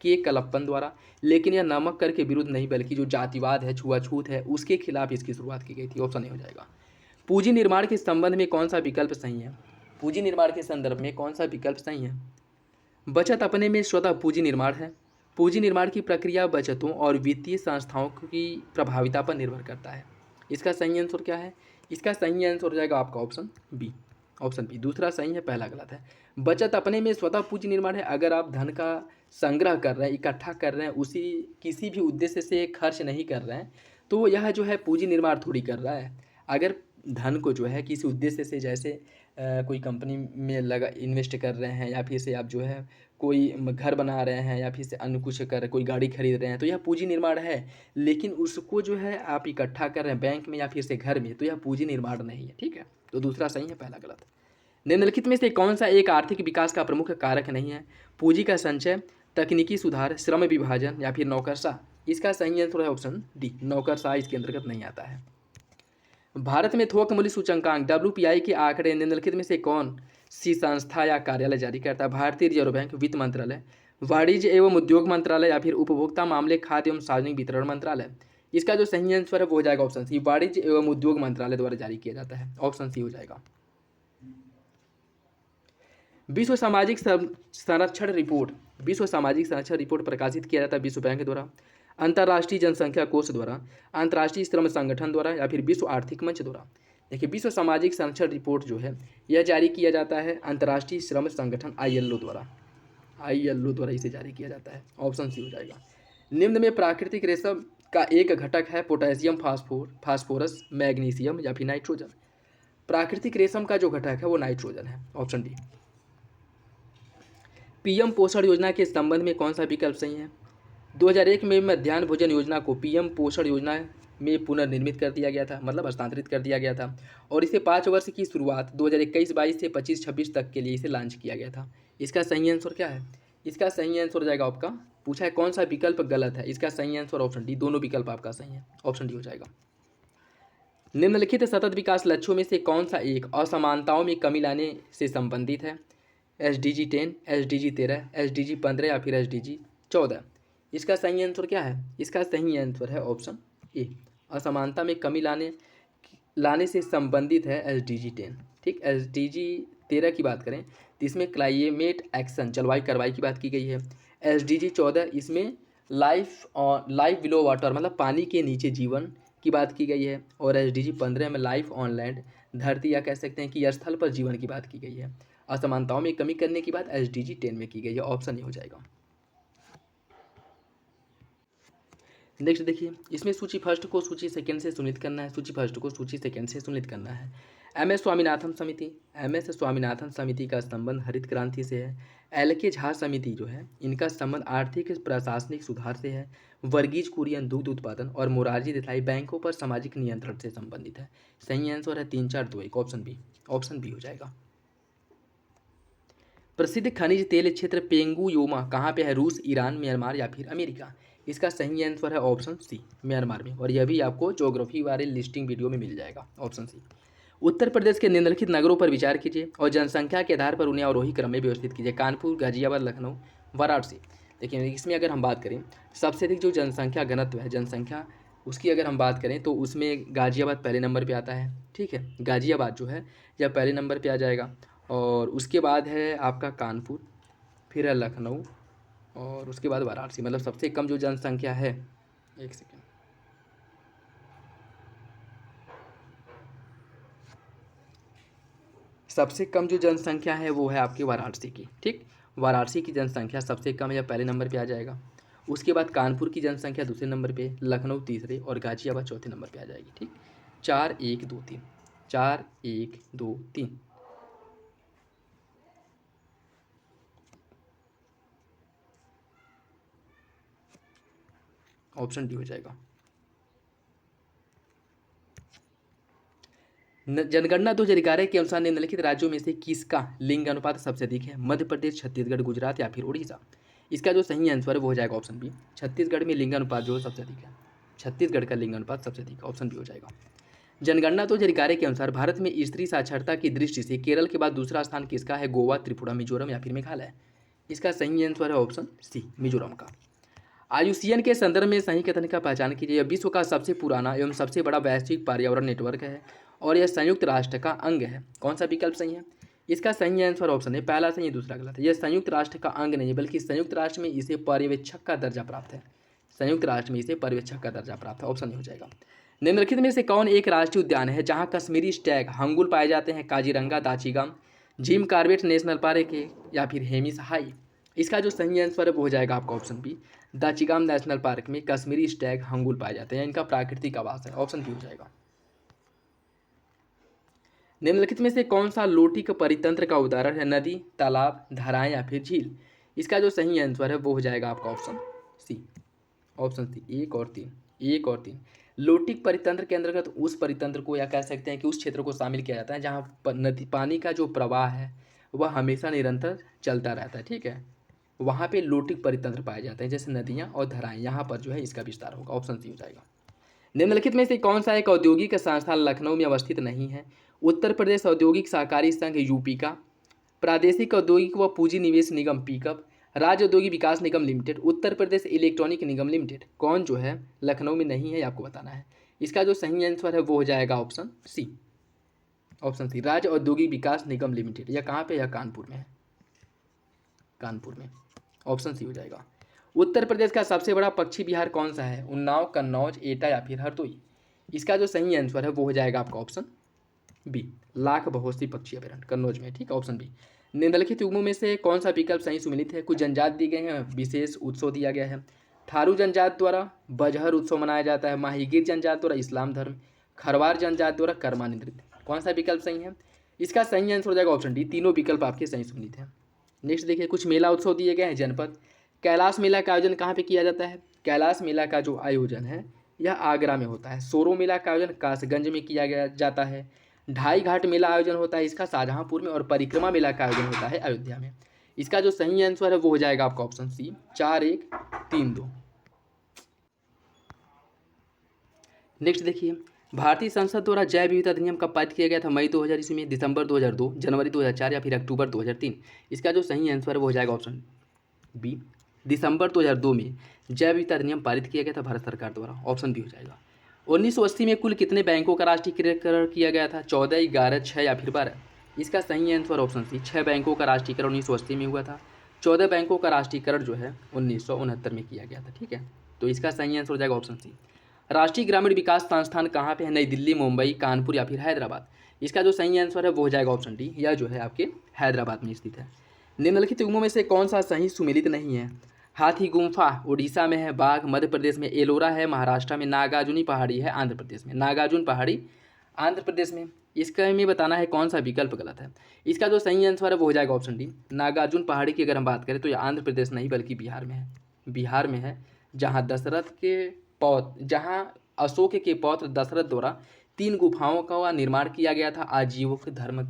के कलप्पन द्वारा, लेकिन यह नमक कर के विरुद्ध नहीं बल्कि जो जातिवाद है, छुआछूत है, उसके खिलाफ इसकी शुरुआत की गई थी। ऑप्शन ए हो जाएगा। पूंजी निर्माण के संबंध में कौन सा विकल्प सही है? पूंजी निर्माण के संदर्भ में कौन सा विकल्प सही है? बचत अपने में स्वतः पूंजी निर्माण है। पूंजी निर्माण की प्रक्रिया बचतों और वित्तीय संस्थाओं की प्रभाविता पर निर्भर करता है। इसका सही आंसर क्या है? इसका सही आंसर हो जाएगा आपका ऑप्शन बी। ऑप्शन बी दूसरा सही है, पहला गलत है। बचत अपने में स्वतः पूंजी निर्माण है। अगर आप धन का संग्रह कर रहे हैं, इकट्ठा कर रहे हैं, उसी किसी भी उद्देश्य से खर्च नहीं कर रहे हैं, तो यह जो है पूंजी निर्माण थोड़ी कर रहा है। अगर धन को जो है किसी उद्देश्य से, जैसे कोई कंपनी में लगा इन्वेस्ट कर रहे हैं, या फिर से आप जो है कोई घर बना रहे हैं, या फिर से अन्य कुछ कर रहे, कोई गाड़ी खरीद रहे हैं, तो यह पूंजी निर्माण है। लेकिन उसको जो है आप इकट्ठा कर रहे हैं बैंक में या फिर से घर में, तो यह पूंजी निर्माण नहीं है। ठीक है, तो दूसरा सही है, पहला गलत। निम्नलिखित में से कौन सा एक आर्थिक विकास का प्रमुख कारक नहीं है? पूंजी का संचय, तकनीकी सुधार, श्रम विभाजन या फिर नौकरशाह? इसका सही आंसर है ऑप्शन डी, नौकरशाह इसके अंतर्गत नहीं आता है। भारत में थोक मूल्य सूचकांक WPI के आंकड़े निम्नलिखित में से कौन सी संस्था या कार्यालय जारी करता है? भारतीय रिजर्व बैंक, वित्त मंत्रालय, वाणिज्य एवं उद्योग मंत्रालय या फिर उपभोक्ता मामले, खाद्य एवं सार्वजनिक वितरण मंत्रालय? इसका जो सही आंसर है वो हो जाएगा ऑप्शन सी, वाणिज्य एवं उद्योग मंत्रालय द्वारा जारी किया जाता है। ऑप्शन सी हो जाएगा। विश्व सामाजिक संरक्षण रिपोर्ट, विश्व सामाजिक संरक्षण रिपोर्ट प्रकाशित किया जाता है विश्व बैंक द्वारा, अंतर्राष्ट्रीय जनसंख्या कोष द्वारा, अंतर्राष्ट्रीय श्रम संगठन द्वारा या फिर विश्व आर्थिक मंच द्वारा? देखिए, विश्व सामाजिक संरक्षण रिपोर्ट जो है यह जारी किया जाता है अंतर्राष्ट्रीय श्रम संगठन ILO द्वारा। ILO द्वारा इसे जारी किया जाता है। ऑप्शन सी हो जाएगा। निम्न में प्राकृतिक रेशम का एक घटक है पोटेशियम, फास्फोरस, मैग्नीशियम या फिर नाइट्रोजन? प्राकृतिक रेशम का जो घटक है वो नाइट्रोजन है। Option D. PM पोषण योजना के संबंध में कौन सा विकल्प सही है? 2001 में मध्याह्न भोजन योजना को PM पोषण योजना में पुनर्निर्मित कर दिया गया था, मतलब हस्तांतरित कर दिया गया था, और इसे 5 वर्ष की शुरुआत 2021-22 से 25-26 तक के लिए इसे लॉन्च किया गया था। इसका सही आंसर क्या है? इसका सही आंसर हो जाएगा आपका, पूछा है कौन सा विकल्प गलत है, इसका सही आंसर ऑप्शन डी, दोनों विकल्प आपका सही है। ऑप्शन डी हो जाएगा। निम्नलिखित सतत विकास लक्ष्यों में से कौन सा एक असमानताओं में कमी लाने से संबंधित है? SDG 10, SDG 13, SDG 15 या फिर SDG 14? इसका सही आंसर क्या है? इसका सही आंसर है ऑप्शन ए, असमानता में कमी लाने से संबंधित है SDG 10। ठीक, SDG 13 की बात करें तो इसमें क्लाइमेट एक्शन, जलवायु कार्रवाई की बात की गई है। SDG 14 इसमें लाइफ बिलो वाटर, मतलब पानी के नीचे जीवन की बात की गई है, और SDG 15 में लाइफ ऑन लैंड, धरती या कह सकते हैं कि स्थल पर जीवन की बात की गई है। असमानताओं में कमी करने की बात SDG 10 में की गई है। ऑप्शन ए हो जाएगा। नेक्स्ट देखिए, इसमें सूची फर्स्ट को सूची सेकंड से सुनित करना है, सूची फर्स्ट को सूची सेकंड से सुनित करना है। MS स्वामीनाथन समिति का संबंध हरित क्रांति से है। LK झा समिति जो है इनका संबंध आर्थिक प्रशासनिक सुधार से है। वर्गीज कुरियन दुग्ध उत्पादन और मोरारजी देसाई बैंकों पर सामाजिक नियंत्रण से संबंधित है। सही आंसर है 3, 4, 2, 1, ऑप्शन बी। ऑप्शन बी हो जाएगा। प्रसिद्ध खनिज तेल क्षेत्र पेंगुयोमा कहाँ पे है? रूस, ईरान, म्यांमार या फिर अमेरिका? इसका सही आंसर है ऑप्शन सी, म्यांमार में, और यह भी आपको ज्योग्राफी वाले लिस्टिंग वीडियो में मिल जाएगा। Option C. उत्तर प्रदेश के निम्नलिखित नगरों पर विचार कीजिए और जनसंख्या के आधार पर उन्हें अवरोही क्रम में व्यवस्थित कीजिए। कानपुर, गाजियाबाद, लखनऊ, वाराणसी। देखिए, इसमें अगर हम बात करें सबसे अधिक जो जनसंख्या घनत्व है, जनसंख्या उसकी अगर हम बात करें तो उसमें गाजियाबाद पहले नंबर पे आता है। ठीक है, गाजियाबाद जो है यह पहले नंबर पे आ जाएगा, और उसके बाद है आपका कानपुर, फिर है लखनऊ, और उसके बाद वाराणसी। मतलब सबसे कम जो जनसंख्या है, एक सेकेंड, सबसे कम जो जनसंख्या है वो है आपकी वाराणसी की। ठीक, वाराणसी की जनसंख्या सबसे कम या पहले नंबर पे आ जाएगा। उसके बाद कानपुर की जनसंख्या दूसरे नंबर पे, लखनऊ तीसरे और गाजियाबाद चौथे नंबर पे आ जाएगी। ठीक, 4, 1, 2, 3, 4, 1, 2, 3। ऑप्शन डी हो जाएगा। जनगणना 2011 के अनुसार निम्नलिखित राज्यों में से किसका लिंग अनुपात सबसे अधिक है? मध्य प्रदेश, छत्तीसगढ़, गुजरात या फिर उड़ीसा? इसका जो सही आंसर है वो हो जाएगा ऑप्शन बी, छत्तीसगढ़ में लिंग अनुपात जो सबसे अधिक है। छत्तीसगढ़ का लिंग अनुपात सबसे अधिक, ऑप्शन बी हो जाएगा। जनगणना 2011 के अनुसार भारत में स्त्री साक्षरता की दृष्टि से केरल के बाद दूसरा स्थान किसका है? गोवा, त्रिपुरा, मिजोरम या फिर मेघालय? इसका सही आंसर है ऑप्शन सी, मिजोरम का। IUCN के संदर्भ में सही कथन का पहचान कीजिए। विश्व का सबसे पुराना एवं सबसे बड़ा वैश्विक पर्यावरण नेटवर्क है और यह संयुक्त राष्ट्र का अंग है। कौन सा विकल्प सही है? इसका सही आंसर ऑप्शन है पहला सही, दूसरा गलत है। यह संयुक्त राष्ट्र का अंग नहीं है, बल्कि संयुक्त राष्ट्र में इसे पर्यवेक्षक का दर्जा प्राप्त है। संयुक्त राष्ट्र में इसे पर्यवेक्षक का दर्जा प्राप्त है, ऑप्शन नहीं हो जाएगा। निम्नलिखित में से कौन एक राष्ट्रीय उद्यान है जहाँ कश्मीरी स्टैग, हंगुल पाए जाते हैं? Kaziranga, Dachigam, Jim Corbett national park है या फिर हेमिस हाई? इसका जो सही आंसर है वो हो जाएगा आपका ऑप्शन बी, दाचिगाम नेशनल पार्क में कश्मीरी स्टैग, हंगुल पाए जाते हैं। इनका प्राकृतिक आवास है, ऑप्शन बी हो जाएगा। निम्नलिखित में से कौन सा लोटिक परितंत्र का उदाहरण है? नदी, तालाब, धाराएं या फिर झील? इसका जो सही आंसर है वो हो जाएगा आपका ऑप्शन सी, ऑप्शन सी, एक और तीन, एक और तीन। लोटिक परितंत्र के अंतर्गत उस परितंत्र को या कह सकते हैं कि उस क्षेत्र को शामिल किया जाता है जहाँ नदी पानी का जो प्रवाह है वह हमेशा निरंतर चलता रहता है, ठीक है। वहाँ पे लोटिक परितंत्र पाए जाते हैं, जैसे नदियाँ और धाराएं। यहाँ पर जो है इसका विस्तार होगा, ऑप्शन सी हो जाएगा। निम्नलिखित में से कौन सा एक औद्योगिक संस्थान लखनऊ में अवस्थित नहीं है? उत्तर प्रदेश औद्योगिक सहकारी संघ यूपी का, प्रादेशिक औद्योगिक व पूंजी निवेश निगम पीकअप, राज्य औद्योगिक विकास निगम लिमिटेड, उत्तर प्रदेश इलेक्ट्रॉनिक निगम लिमिटेड। कौन जो है लखनऊ में नहीं है, आपको बताना है। इसका जो सही आंसर है वो हो जाएगा ऑप्शन सी, ऑप्शन सी, राज्य औद्योगिक विकास निगम लिमिटेड। यह कहाँ पे है? कानपुर में है, कानपुर में, ऑप्शन सी हो जाएगा। उत्तर प्रदेश का सबसे बड़ा पक्षी विहार कौन सा है? उन्नाव, कन्नौज, एटा या फिर हरदोई? इसका जो सही आंसर है वो हो जाएगा आपका ऑप्शन बी, लाख बहोसी पक्षी अभ्यारण्य कन्नौज में, ठीक है, ऑप्शन बी। निम्नलिखित युग्मों में से कौन सा विकल्प सही सुमिलित है? कुछ जनजात दिए गए हैं, विशेष उत्सव दिया गया है। थारू जनजात द्वारा बजहर उत्सव मनाया जाता है, माहीगीर जनजात द्वारा इस्लाम धर्म, खरवार जनजात द्वारा कर्मा नृत्य। कौन सा विकल्प सही है? इसका सही आंसर हो जाएगा ऑप्शन डी, तीनों विकल्प आपके सही सुमिलित हैं। नेक्स्ट देखिए, कुछ मेला उत्सव दिए गए हैं जनपद। कैलाश मेला का आयोजन कहाँ पे किया जाता है? कैलाश मेला का जो आयोजन है यह आगरा में होता है। सोरो मेला का आयोजन कासगंज में किया गया जाता है। ढाई घाट मेला आयोजन होता है इसका शाहजहांपुर में, और परिक्रमा मेला का आयोजन होता है अयोध्या में। इसका जो सही आंसर है वो हो जाएगा आपका ऑप्शन सी, 4132। नेक्स्ट देखिए, भारतीय संसद द्वारा जैव विविधता अधिनियम कब पारित किया गया था? मई 2000 ईस्वी में, दिसंबर 2002, जनवरी 2004 या फिर अक्टूबर 2003? इसका जो सही आंसर है वो हो जाएगा ऑप्शन बी, दिसंबर 2002 में जैव विविधता अधिनियम पारित किया गया था भारत सरकार द्वारा, ऑप्शन बी हो जाएगा। 1980 में कुल कितने बैंकों का राष्ट्रीयकरण किया गया था? 14, 11, 6 या फिर 12? इसका सही आंसर ऑप्शन सी, 6 बैंकों का राष्ट्रीयकरण 1980 में हुआ था। 14 बैंकों का राष्ट्रीयकरण जो है 1969 में किया गया था, ठीक है। तो इसका सही आंसर हो जाएगा ऑप्शन सी। राष्ट्रीय ग्रामीण विकास संस्थान कहाँ पे है? नई दिल्ली, मुंबई, कानपुर या फिर हैदराबाद? इसका जो सही आंसर है वो हो जाएगा ऑप्शन डी, यह जो है आपके हैदराबाद में स्थित है। निम्नलिखित युग्मों में से कौन सा सही सुमेलित नहीं है? हाथी गुम्फा उड़ीसा में है, बाघ मध्य प्रदेश में, एलोरा है महाराष्ट्र में, नागार्जुनी पहाड़ी है आंध्र प्रदेश में। नागार्जुन पहाड़ी आंध्र प्रदेश में, इसका में बताना है कौन सा विकल्प गलत है। इसका जो सही आंसर है वो हो जाएगा ऑप्शन डी, नागार्जुन पहाड़ी की अगर हम बात करें तो यह आंध्र प्रदेश नहीं बल्कि बिहार में है। बिहार में है, जहाँ अशोक के पौत्र दशरथ द्वारा 3 गुफाओं का निर्माण किया गया था आजीवक धर्म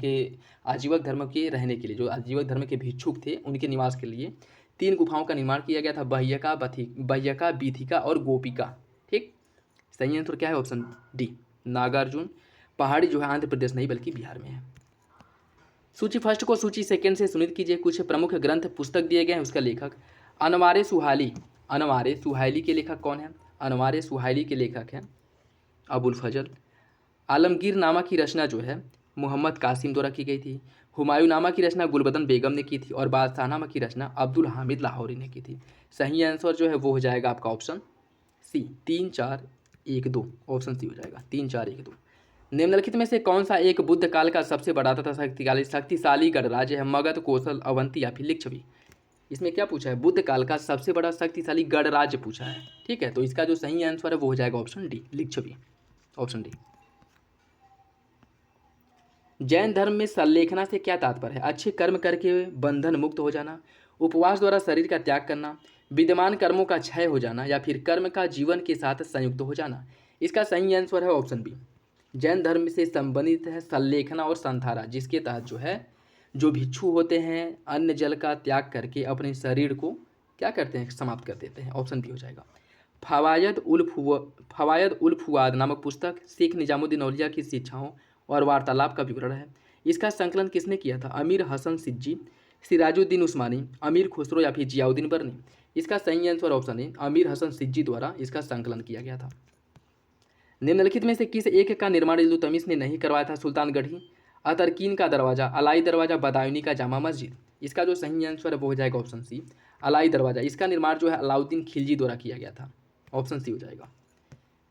के रहने के लिए। जो आजीवक धर्म के भिक्षुक थे उनके निवास के लिए 3 गुफाओं का निर्माण किया गया था, बह्यका, बीथिका और गोपिका, ठीक। सही आंसर क्या है? ऑप्शन डी, नागार्जुन पहाड़ी जो है आंध्र प्रदेश नहीं बल्कि बिहार में है। सूची फर्स्ट को सूची सेकंड से सुनित कीजिए। कुछ प्रमुख ग्रंथ पुस्तक दिए गए हैं, उसका लेखक अनवारे सुहाइली के लेखक कौन है? अनवारे सुहाइली के लेखक हैं अबुल फजल। आलमगीर नामा की रचना जो है मोहम्मद कासिम द्वारा की गई थी। हुमायूं नामा की रचना गुलबदन बेगम ने की थी, और बादशाहनामा की रचना अब्दुल हामिद लाहौरी ने की थी। सही आंसर जो है वो हो जाएगा आपका ऑप्शन सी, 3, 4, 1, 2, ऑप्शन सी हो जाएगा 3, 4, 1, 2। निम्नलिखित में से कौन सा एक बुद्ध काल का सबसे बड़ा तथा शक्तिशाली गणराज्य है? मगध, कोसल, अवंती या फिर लिच्छवी? इसमें क्या पूछा है? बुद्ध काल का सबसे बड़ा शक्तिशाली गणराज्य पूछा है, ठीक है। तो इसका जो सही आंसर है वो हो जाएगा option D, Lichchhavi, option D. Jain धर्म में संलेखना से क्या तात्पर्य है? अच्छे कर्म करके बंधन मुक्त हो जाना, उपवास द्वारा शरीर का त्याग करना, विद्यमान कर्मों का क्षय हो जाना या फिर कर्म का जीवन के साथ संयुक्त हो जाना? इसका सही आंसर है ऑप्शन बी, जैन धर्म से संबंधित है संलेखना और संधारा, जिसके तहत जो है जो भिक्षु होते हैं अन्न जल का त्याग करके अपने शरीर को क्या करते हैं? समाप्त कर देते हैं, ऑप्शन बी हो जाएगा। फवायद उल फुआद नामक पुस्तक शेख निजामुद्दीन औलिया की शिक्षाओं और वार्तालाप का विवरण है। इसका संकलन किसने किया था? अमीर हसन सिज्जी, सिराजुद्दीन उस्मानी, अमीर खुसरो या फिर जियाउद्दीन बर्नी? इसका सही आंसर ऑप्शन है अमीर हसन सिज्जी द्वारा इसका संकलन किया गया था। निम्नलिखित में से किस एक का निर्माण इल्तुतमिश ने नहीं करवाया था? सुल्तानगढ़ी, अतरकीन का दरवाज़ा, अलाई दरवाज़ा, बदायूनी का जामा मस्जिद। इसका जो सही आंसर है वो हो जाएगा ऑप्शन सी, अलाई दरवाज़ा। इसका निर्माण जो है अलाउद्दीन खिलजी द्वारा किया गया था। ऑप्शन सी हो जाएगा।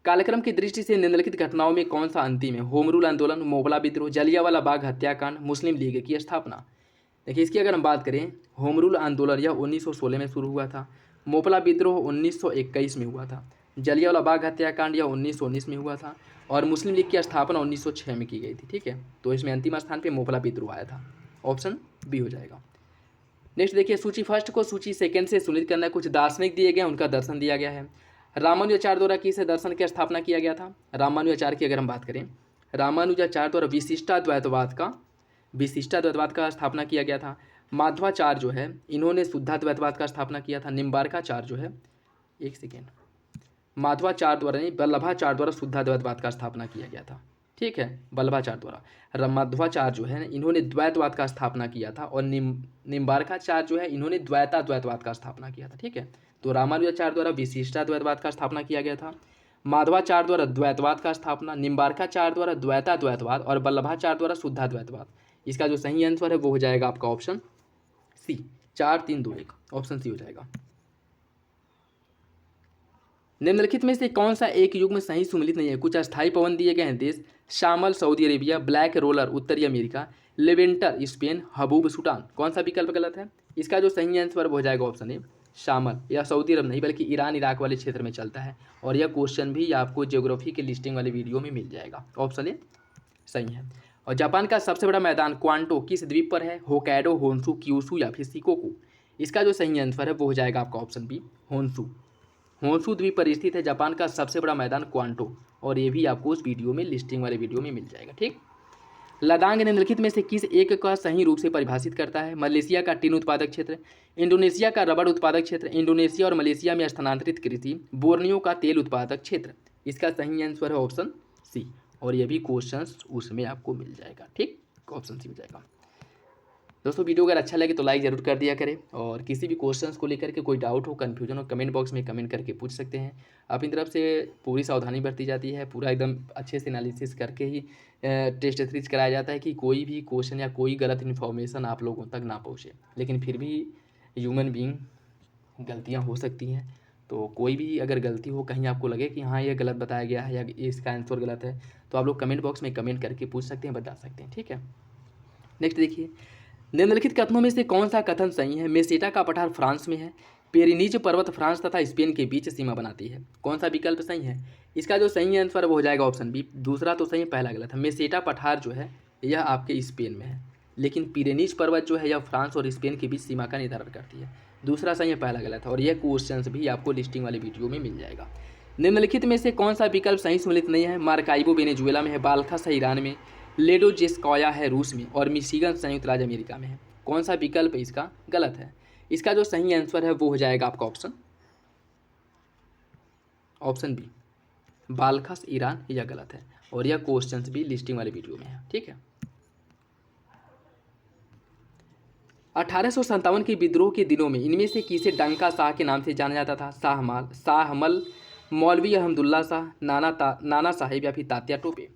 कालक्रम की दृष्टि से निम्नलिखित घटनाओं में कौन सा अंतिम है? होम रूल आंदोलन, मोगला विद्रोह, जलियांवाला बाग हत्याकांड, मुस्लिम लीग की स्थापना। देखिए इसकी अगर हम बात करें, होम रूल आंदोलन यह 1916 में शुरू हुआ था, मोपला विद्रोह 1921 में हुआ था, जलियांवाला बाग हत्याकांड यह 1919 में हुआ था और मुस्लिम लीग की स्थापना 1906 में की गई थी। ठीक है, तो इसमें अंतिम स्थान पे मोपला विद्रोह आया था। ऑप्शन बी हो जाएगा। नेक्स्ट देखिए, सूची फर्स्ट को सूची सेकंड से सुनिश्चित करना है। कुछ दार्शनिक दिए गए हैं, उनका दर्शन दिया गया है। रामानुजाचार्य द्वारा किस दर्शन की स्थापना किया गया था? रामानुजाचार्य की अगर हम बात करें, रामानुजाचार्य द्वारा विशिष्टाद्वैतवाद का स्थापना किया गया था। माध्वाचार्य जो है इन्होंने शुद्धाद्वैतवाद का स्थापना किया था। निम्बार्काचार्य जो है, एक सेकेंड, माध्वाचार्य द्वारा नहीं, वल्लभाचार्य द्वारा शुद्धाद्वैतवाद का स्थापना किया गया था। ठीक है, वल्लभाचार्य द्वारा। माध्वाचार्य जो है इन्होंने द्वैतवाद का स्थापना किया था और निम्बार्काचार्य जो है इन्होंने द्वैताद्वैतवाद का स्थापना किया था। ठीक है, तो रामानुजाचार्य द्वारा विशिष्टाद्वैतवाद का स्थापना किया गया था, माधवाचार्य द्वारा द्वैतवाद का स्थापना, निम्बार्काचार्य द्वारा द्वैताद्वैतवाद और वल्लभाचार्य द्वारा शुद्धाद्वैतवाद। इसका जो सही आंसर है वो हो जाएगा आपका ऑप्शन सी, 4 3 2 1, ऑप्शन सी हो जाएगा। निम्नलिखित में से कौन सा एक युग में सही सुमिलित नहीं है? कुछ अस्थायी पवन दिए गए हैं देश, शामल सऊदी अरेबिया, ब्लैक रोलर उत्तरी अमेरिका, लेवेंटर स्पेन, हबूब सूडान। कौन सा विकल्प गलत है? इसका जो सही आंसर हो जाएगा ऑप्शन ए, शामल। यह सऊदी अरब नहीं बल्कि ईरान इराक वाले क्षेत्र में चलता है और यह क्वेश्चन भी आपको ज्योग्राफी के लिस्टिंग वाले वीडियो में मिल जाएगा। ऑप्शन ए सही है। और जापान का सबसे बड़ा मैदान क्वांटो किस द्वीप पर है? होकैडो, होन्शु, क्यूशु या फिर शिकोकू। इसका जो सही आंसर है वो हो जाएगा आपका ऑप्शन बी, होन्शु। होन्शु द्वीप पर स्थित है जापान का सबसे बड़ा मैदान क्वांटो, और ये भी आपको उस वीडियो में लिस्टिंग वाले वीडियो में मिल जाएगा। ठीक, लद्दाख निम्नलिखित में से किस एक का सही रूप से परिभाषित करता है? मलेशिया का टीन उत्पादक क्षेत्र, इंडोनेशिया का रबड़ उत्पादक क्षेत्र, इंडोनेशिया और मलेशिया में स्थानांतरित कृषि, बोर्नियो का तेल उत्पादक क्षेत्र। इसका सही आंसर है ऑप्शन सी, और ये भी क्वेश्चंस उसमें आपको मिल जाएगा। ठीक, ऑप्शन सी हो जाएगा। दोस्तों वीडियो अगर अच्छा लगे तो लाइक ज़रूर कर दिया करें, और किसी भी क्वेश्चंस को लेकर के कोई डाउट हो, कन्फ्यूजन हो, कमेंट बॉक्स में कमेंट करके पूछ सकते हैं। अपनी तरफ से पूरी सावधानी बरती जाती है, पूरा एकदम अच्छे से एनालिसिस करके ही टेस्ट सीरीज कराया जाता है कि कोई भी क्वेश्चन या कोई गलत इन्फॉर्मेशन आप लोगों तक ना पहुँचे। लेकिन फिर भी ह्यूमन बीइंग गलतियाँ हो सकती हैं, तो कोई भी अगर गलती हो, कहीं आपको लगे कि हाँ ये गलत बताया गया है या इसका आंसर गलत है, तो आप लोग कमेंट बॉक्स में कमेंट करके पूछ सकते हैं, बता सकते हैं। ठीक है, नेक्स्ट देखिए, निम्नलिखित कथनों में से कौन सा कथन सही है? मेसेटा का पठार फ्रांस में है, पेरिनीज पर्वत फ्रांस तथा स्पेन के बीच सीमा बनाती है। कौन सा विकल्प सही है? इसका जो सही आंसर वो हो जाएगा ऑप्शन बी, दूसरा तो सही है, पहला गलत है। मेसेटा पठार जो है यह आपके स्पेन में है, लेकिन पिरेनीज पर्वत जो है यह फ्रांस और स्पेन के बीच सीमा का निर्धारण करती है। दूसरा सही है, पहला गलत है, और यह क्वेश्चन भी आपको लिस्टिंग वाले वीडियो में मिल जाएगा। निम्नलिखित में से कौन सा विकल्प सही सम्मिलित नहीं है? मार्काइबो वेनेजुएला में है, बाल्खस है ईरान में, लेडो जेस्कॉया है रूस में, और मिशिगन संयुक्त राज्य अमेरिका में है। कौन सा विकल्प इसका गलत है? इसका जो सही आंसर है वो हो जाएगा आपका ऑप्शन बी, बाल्खस ईरान, यह गलत है, और यह क्वेश्चन भी लिस्टिंग वाले वीडियो में है। ठीक है, 1857 के विद्रोह के दिनों में इनमें से किसे डंका शाह के नाम से जाना जाता था? शाहमल, मौलवी अहमदुल्ला शाह, नाना साहिब या फिर तात्या टोपे।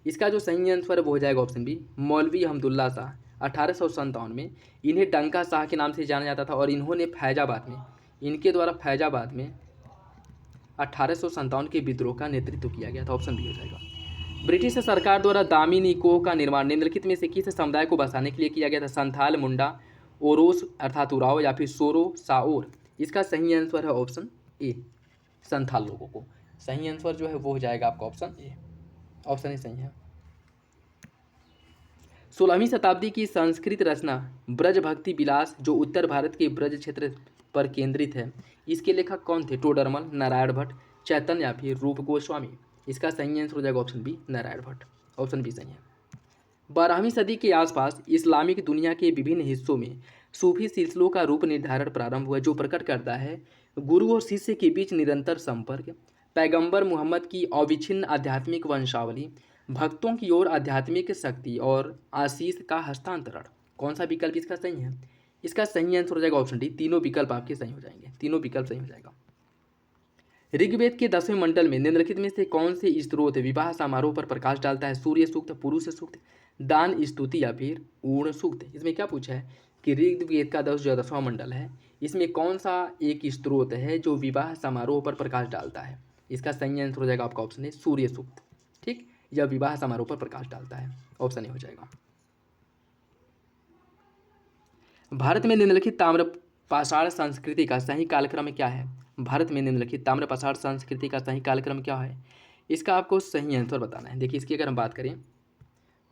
इसका जो सही आंसर है वो हो जाएगा ऑप्शन बी, मौलवी अहमदुल्ला शाह। 1857 में इन्हें डंका शाह के नाम से जाना जाता था, और इन्होंने फैजाबाद में, इनके द्वारा फैजाबाद में 1857 के विद्रोह का नेतृत्व किया गया था। ऑप्शन बी हो जाएगा। ब्रिटिश सरकार द्वारा दामिनी निकोह का निर्माण निम्नलिखित में से किस समुदाय को बसाने के लिए किया गया था? संथाल, मुंडा, ओरोस अर्थात उराव या फिर सोरो साओर। इसका सही आंसर है ऑप्शन ए, संथाल लोगों को। सही आंसर जो है वो हो जाएगा आपका ऑप्शन ए, ऑप्शन ए सही है। 16वीं शताब्दी की संस्कृत रचना ब्रज भक्ति विलास जो उत्तर भारत के ब्रज क्षेत्र पर केंद्रित है, इसके लेखक कौन थे? टोडरमल, नारायण भट्ट, चैतन्य या फिर रूप गोस्वामी। इसका सही आंसर हो जाएगा option B, Narayan Bhatt. Option B सही है। 12वीं सदी के आसपास इस्लामिक दुनिया के विभिन्न हिस्सों में सूफी सिलसिलों का रूप निर्धारण प्रारंभ हुआ, जो प्रकट करता है गुरु और शिष्य के बीच निरंतर संपर्क, पैगंबर मोहम्मद की अविच्छिन्न आध्यात्मिक वंशावली, भक्तों की ओर आध्यात्मिक शक्ति और आशीष का हस्तांतरण। कौन सा विकल्प इसका सही है? इसका सही आंसर हो जाएगा ऑप्शन डी, तीनों विकल्प आपके सही हो जाएंगे, तीनों विकल्प सही हो जाएगा। ऋग्वेद के 10वें मंडल में निम्नलिखित में से कौन से स्त्रोत विवाह समारोह पर प्रकाश डालता है? सूर्य सूक्त, पुरुष सूक्त, दान स्तुति या फिर ऊर्ण सूक्त। इसमें क्या पूछा है कि ऋग्वेद का 10वां मंडल है, इसमें कौन सा एक स्त्रोत है जो विवाह समारोह पर प्रकाश डालता है। इसका सही आंसर हो जाएगा आपका ऑप्शन है सूर्य सूक्त। ठीक, यह विवाह समारोह पर प्रकाश डालता है, ऑप्शन ए हो जाएगा। भारत में निम्नलिखित ताम्र पाषाण संस्कृति का सही कालक्रम क्या है। भारत में निम्नलिखित ताम्र पाषाण संस्कृति का सही कालक्रम क्या है, इसका आपको सही आंसर बताना है। देखिए इसकी अगर हम बात करें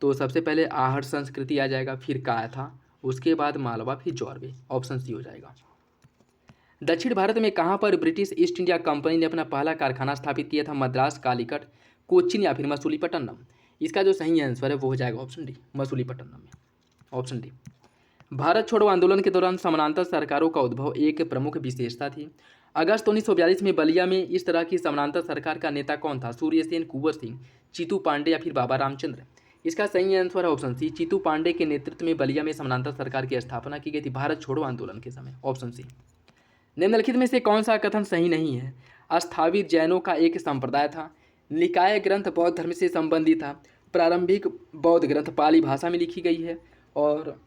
तो सबसे पहले आहट संस्कृति आ जाएगा, फिर कायथा, उसके बाद मालवा, फिर जौरवे, ऑप्शन सी हो जाएगा। दक्षिण भारत में कहाँ पर ब्रिटिश ईस्ट इंडिया कंपनी ने अपना पहला कारखाना स्थापित किया था। मद्रास, कालीकट, कोच्चिन या फिर मसूलीपट्टनम। इसका जो सही आंसर है वो हो जाएगा ऑप्शन डी, मसूलीपट्टनम में, ऑप्शन डी। भारत छोड़ो आंदोलन के दौरान समानांतर सरकारों का उद्भव एक प्रमुख विशेषता थी। अगस्त 1942 में बलिया में इस तरह की समानांतर सरकार का नेता कौन था। सूर्यसेन, कुंवर सिंह, चीतू पांडे या फिर बाबा रामचंद्र। इसका सही आंसर है ऑप्शन सी, चीतू पांडे के नेतृत्व में बलिया में समानांतर सरकार की स्थापना की गई थी भारत छोड़ो आंदोलन के समय, ऑप्शन सी। निम्नलिखित में से कौन सा कथन सही नहीं है। अस्थावित जैनों का एक संप्रदाय था। निकाय ग्रंथ बौद्ध धर्म से संबंधित था। प्रारंभिक बौद्ध ग्रंथ पाली भाषा में लिखी गई है और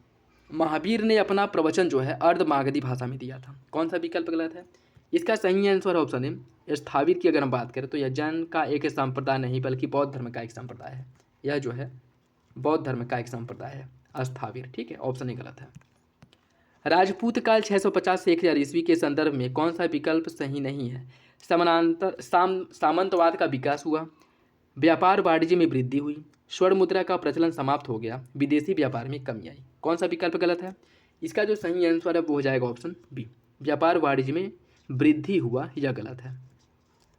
महावीर ने अपना प्रवचन जो है अर्धमागधी भाषा में दिया था। कौन सा विकल्प गलत है। इसका सही आंसर है ऑप्शन ए, स्थाविर की अगर हम बात करें तो यह जैन का एक संप्रदाय नहीं बल्कि बौद्ध धर्म का एक संप्रदाय है। यह जो है बौद्ध धर्म का एक संप्रदाय है अस्थाविर। ठीक है, ऑप्शन ए गलत है। राजपूत काल 650 से 1000 ईस्वी के संदर्भ में कौन सा विकल्प सही नहीं है। सामंतवाद का विकास हुआ, व्यापार वाणिज्य में वृद्धि हुई, स्वर्ण मुद्रा का प्रचलन समाप्त हो गया, विदेशी व्यापार में कमी आई। कौन सा विकल्प गलत है। इसका जो सही आंसर है वो हो जाएगा ऑप्शन बी, व्यापार वाणिज्य में वृद्धि हुआ, यह गलत है,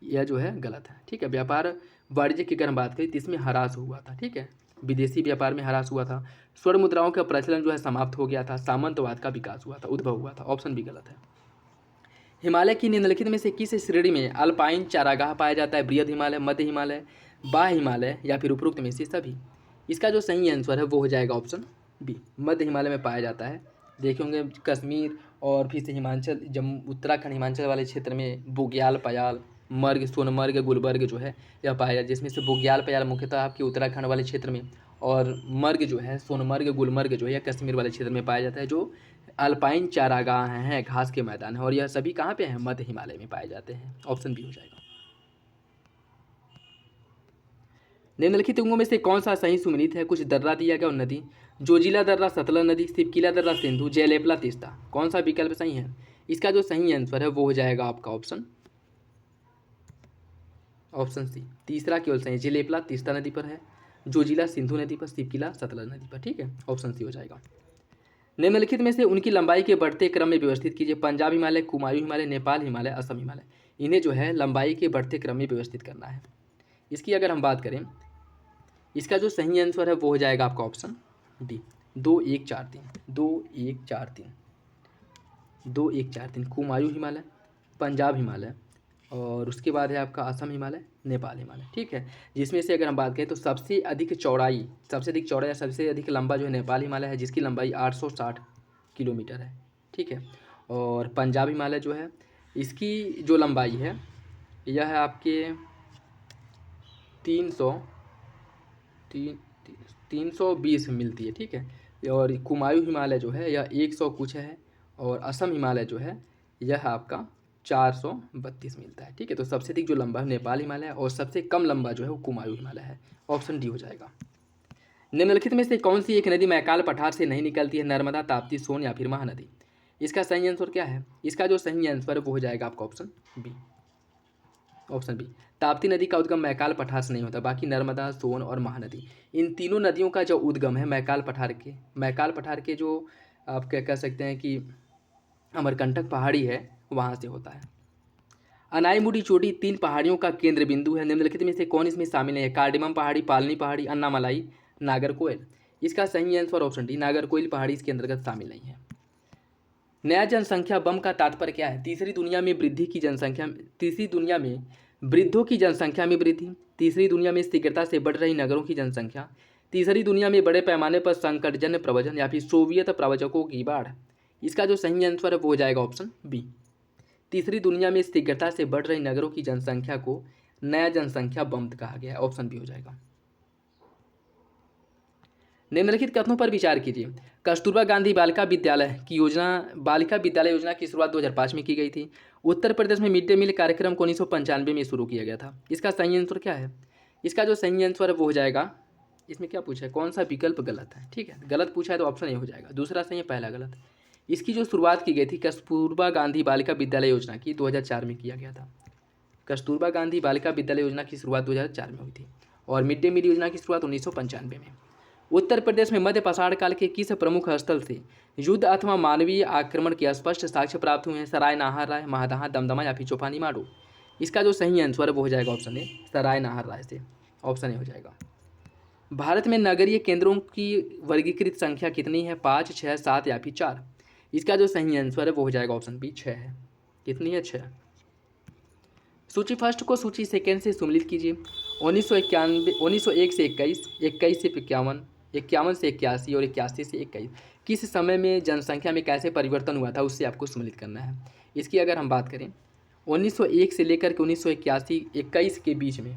यह जो है गलत है। ठीक है, व्यापार वाणिज्य की अगर हम बात करें तो इसमें ह्रास हुआ था। ठीक है, विदेशी व्यापार में ह्रास हुआ था, स्वर्ण मुद्राओं का प्रचलन जो है समाप्त हो गया था, सामंतवाद का विकास हुआ था, उद्भव हुआ था, ऑप्शन बी गलत है। हिमालय की निम्नलिखित में से किस श्रेणी में अल्पाइन चारागाह पाया जाता है। बृहद हिमालय, मध्य हिमालय, बाह्य हिमालय या फिर उपरोक्त में से सभी। इसका जो सही आंसर है वो हो जाएगा ऑप्शन बी, मध्य हिमालय में पाया जाता है। देखे होंगे कश्मीर और फिर से हिमाचल, जम्मू उत्तराखंड हिमाचल वाले क्षेत्र में बुग्याल, पयाल, मर्ग, सोनमर्ग, गुलबर्ग जो है यह पाया जाता है, जिसमें से बुग्याल पयाल मुख्यतः आपके उत्तराखंड वाले क्षेत्र में और मर्ग जो है सोनमर्ग, गुलमर्ग जो है यह कश्मीर वाले क्षेत्र में पाया जाता है। जो अल्पाइन चारागाह हैं, घास के मैदान हैं और यह सभी कहाँ पे हैं, मध्य हिमालय में पाए जाते हैं, ऑप्शन बी हो जाएगा। निम्नलिखित अंगों में से कौन सा सही सुमेलित है। कुछ दर्रा दिया गया और नदी, जोजिला दर्रा सतलज नदी, सिपकिला दर्रा सिंधु, जयलेपला तीस्ता। कौन सा विकल्प सही है। इसका जो सही आंसर है वो हो जाएगा आपका ऑप्शन सी, तीसरा केवल सही। जयलेपला तीस्ता नदी पर है, जोजिला सिंधु नदी पर, सिपकिला सतलज नदी पर। ठीक है, ऑप्शन सी हो जाएगा। निम्नलिखित में से उनकी लंबाई के बढ़ते क्रम में व्यवस्थित कीजिए। पंजाब हिमालय, कुमायूं हिमालय, नेपाल हिमालय, असम हिमालय। इन्हें जो है लंबाई के बढ़ते क्रम में व्यवस्थित करना है। इसकी अगर हम बात करें, इसका जो सही आंसर है वो हो जाएगा आपका ऑप्शन डी, 2 1 4 3, 2 1 4 3, 2 1 4 3। कुमायूं हिमालय, पंजाब हिमालय और उसके बाद है आपका असम हिमालय, नेपाल हिमालय। ठीक है, जिसमें से अगर हम बात करें तो सबसे अधिक चौड़ाई या सबसे अधिक लंबा जो है नेपाल हिमालय है, जिसकी लंबाई 860 किलोमीटर है। ठीक है, और पंजाब हिमालय जो है इसकी जो लंबाई है यह है आपके 320 मिलती है। ठीक है, और कुमायूं हिमालय जो है यह 100 कुछ है और असम हिमालय जो है यह आपका 432 मिलता है। ठीक है, तो सबसे अधिक जो लंबा है नेपाल हिमालय और सबसे कम लंबा जो है वो कुमायूं हिमालय है, ऑप्शन डी हो जाएगा। निम्नलिखित में से कौन सी एक नदी मैकाल पठार से नहीं निकलती है। नर्मदा, ताप्ती, सोन या फिर महानदी। इसका सही आंसर क्या है। इसका जो सही आंसर है वो हो जाएगा आपका option B, option B. Tapti नदी का उद्गम मैकाल पठार से नहीं होता, बाकी नर्मदा, सोन और महानदी इन तीनों नदियों का जो उद्गम है मैकाल पठार के जो आप क्या कह सकते हैं कि अमरकंटक पहाड़ी है वहाँ से होता है। अनाईमुडी चोटी 3 पहाड़ियों का केंद्र बिंदु है। निम्नलिखित में से कौन इसमें शामिल है। कार्डिमम पहाड़ी, पालनी पहाड़ी, अन्नामलाई, नागरकोइल। इसका सही आंसर ऑप्शन डी, नागरकोइल पहाड़ी इसके अंतर्गत शामिल नहीं है। नया जनसंख्या बम का तात्पर्य क्या है। तीसरी दुनिया में वृद्धों की जनसंख्या में वृद्धि, तीसरी दुनिया में शीघ्रता से बढ़ रही नगरों की जनसंख्या, तीसरी दुनिया में बड़े पैमाने पर संकटजन्य प्रवचन या फिर सोवियत प्रवचकों की बाढ़। इसका जो सही आंसर है वो हो जाएगा ऑप्शन बी, तीसरी दुनिया में शीघ्रता से बढ़ रही नगरों की जनसंख्या को नया जनसंख्या बम कहा गया है, ऑप्शन बी हो जाएगा। निम्नलिखित कथनों पर विचार कीजिए। कस्तूरबा गांधी बालिका विद्यालय योजना की शुरुआत 2005 में की गई थी। उत्तर प्रदेश में मिड डे मील कार्यक्रम को 1995 में शुरू किया गया था। इसका सही आंसर क्या है? इसका जो सही आंसर है वो हो जाएगा, इसमें क्या पूछा है, कौन सा विकल्प गलत है? ठीक है, गलत पूछा है तो ऑप्शन ए हो जाएगा। दूसरा सही है, पहला गलत। इसकी जो शुरुआत की गई थी कस्तूरबा गांधी बालिका विद्यालय योजना की 2004 में किया गया था। कस्तूरबा गांधी बालिका विद्यालय योजना की शुरुआत 2004 में हुई थी और मिड डे मील योजना की शुरुआत 1995 में। उत्तर प्रदेश में मध्य पाषाण काल के किस प्रमुख स्थल से युद्ध अथवा मानवीय आक्रमण के स्पष्ट साक्ष्य प्राप्त हुए हैं? सराय नाहर राय, महदहा, दमदमा या फिर चौपानी माडो। इसका जो सही आंसर है वो हो जाएगा ऑप्शन ए, सराय नाहर राय से। ऑप्शन ए हो जाएगा। भारत में नगरीय केंद्रों की वर्गीकृत संख्या कितनी है? 5, 6, 7 या फिर 4। इसका जो सही आंसर है वो हो जाएगा ऑप्शन बी, 6 है। कितनी है? 6। सूची फर्स्ट को सूची सेकेंड से सम्मिलित कीजिए। 1901 से 21, 21 से 51, 51 से 81 और 81 से 21 किस समय में जनसंख्या में कैसे परिवर्तन हुआ था उससे आपको सम्मिलित करना है। इसकी अगर हम बात करें 1901 से लेकर के 1981 21 के बीच में,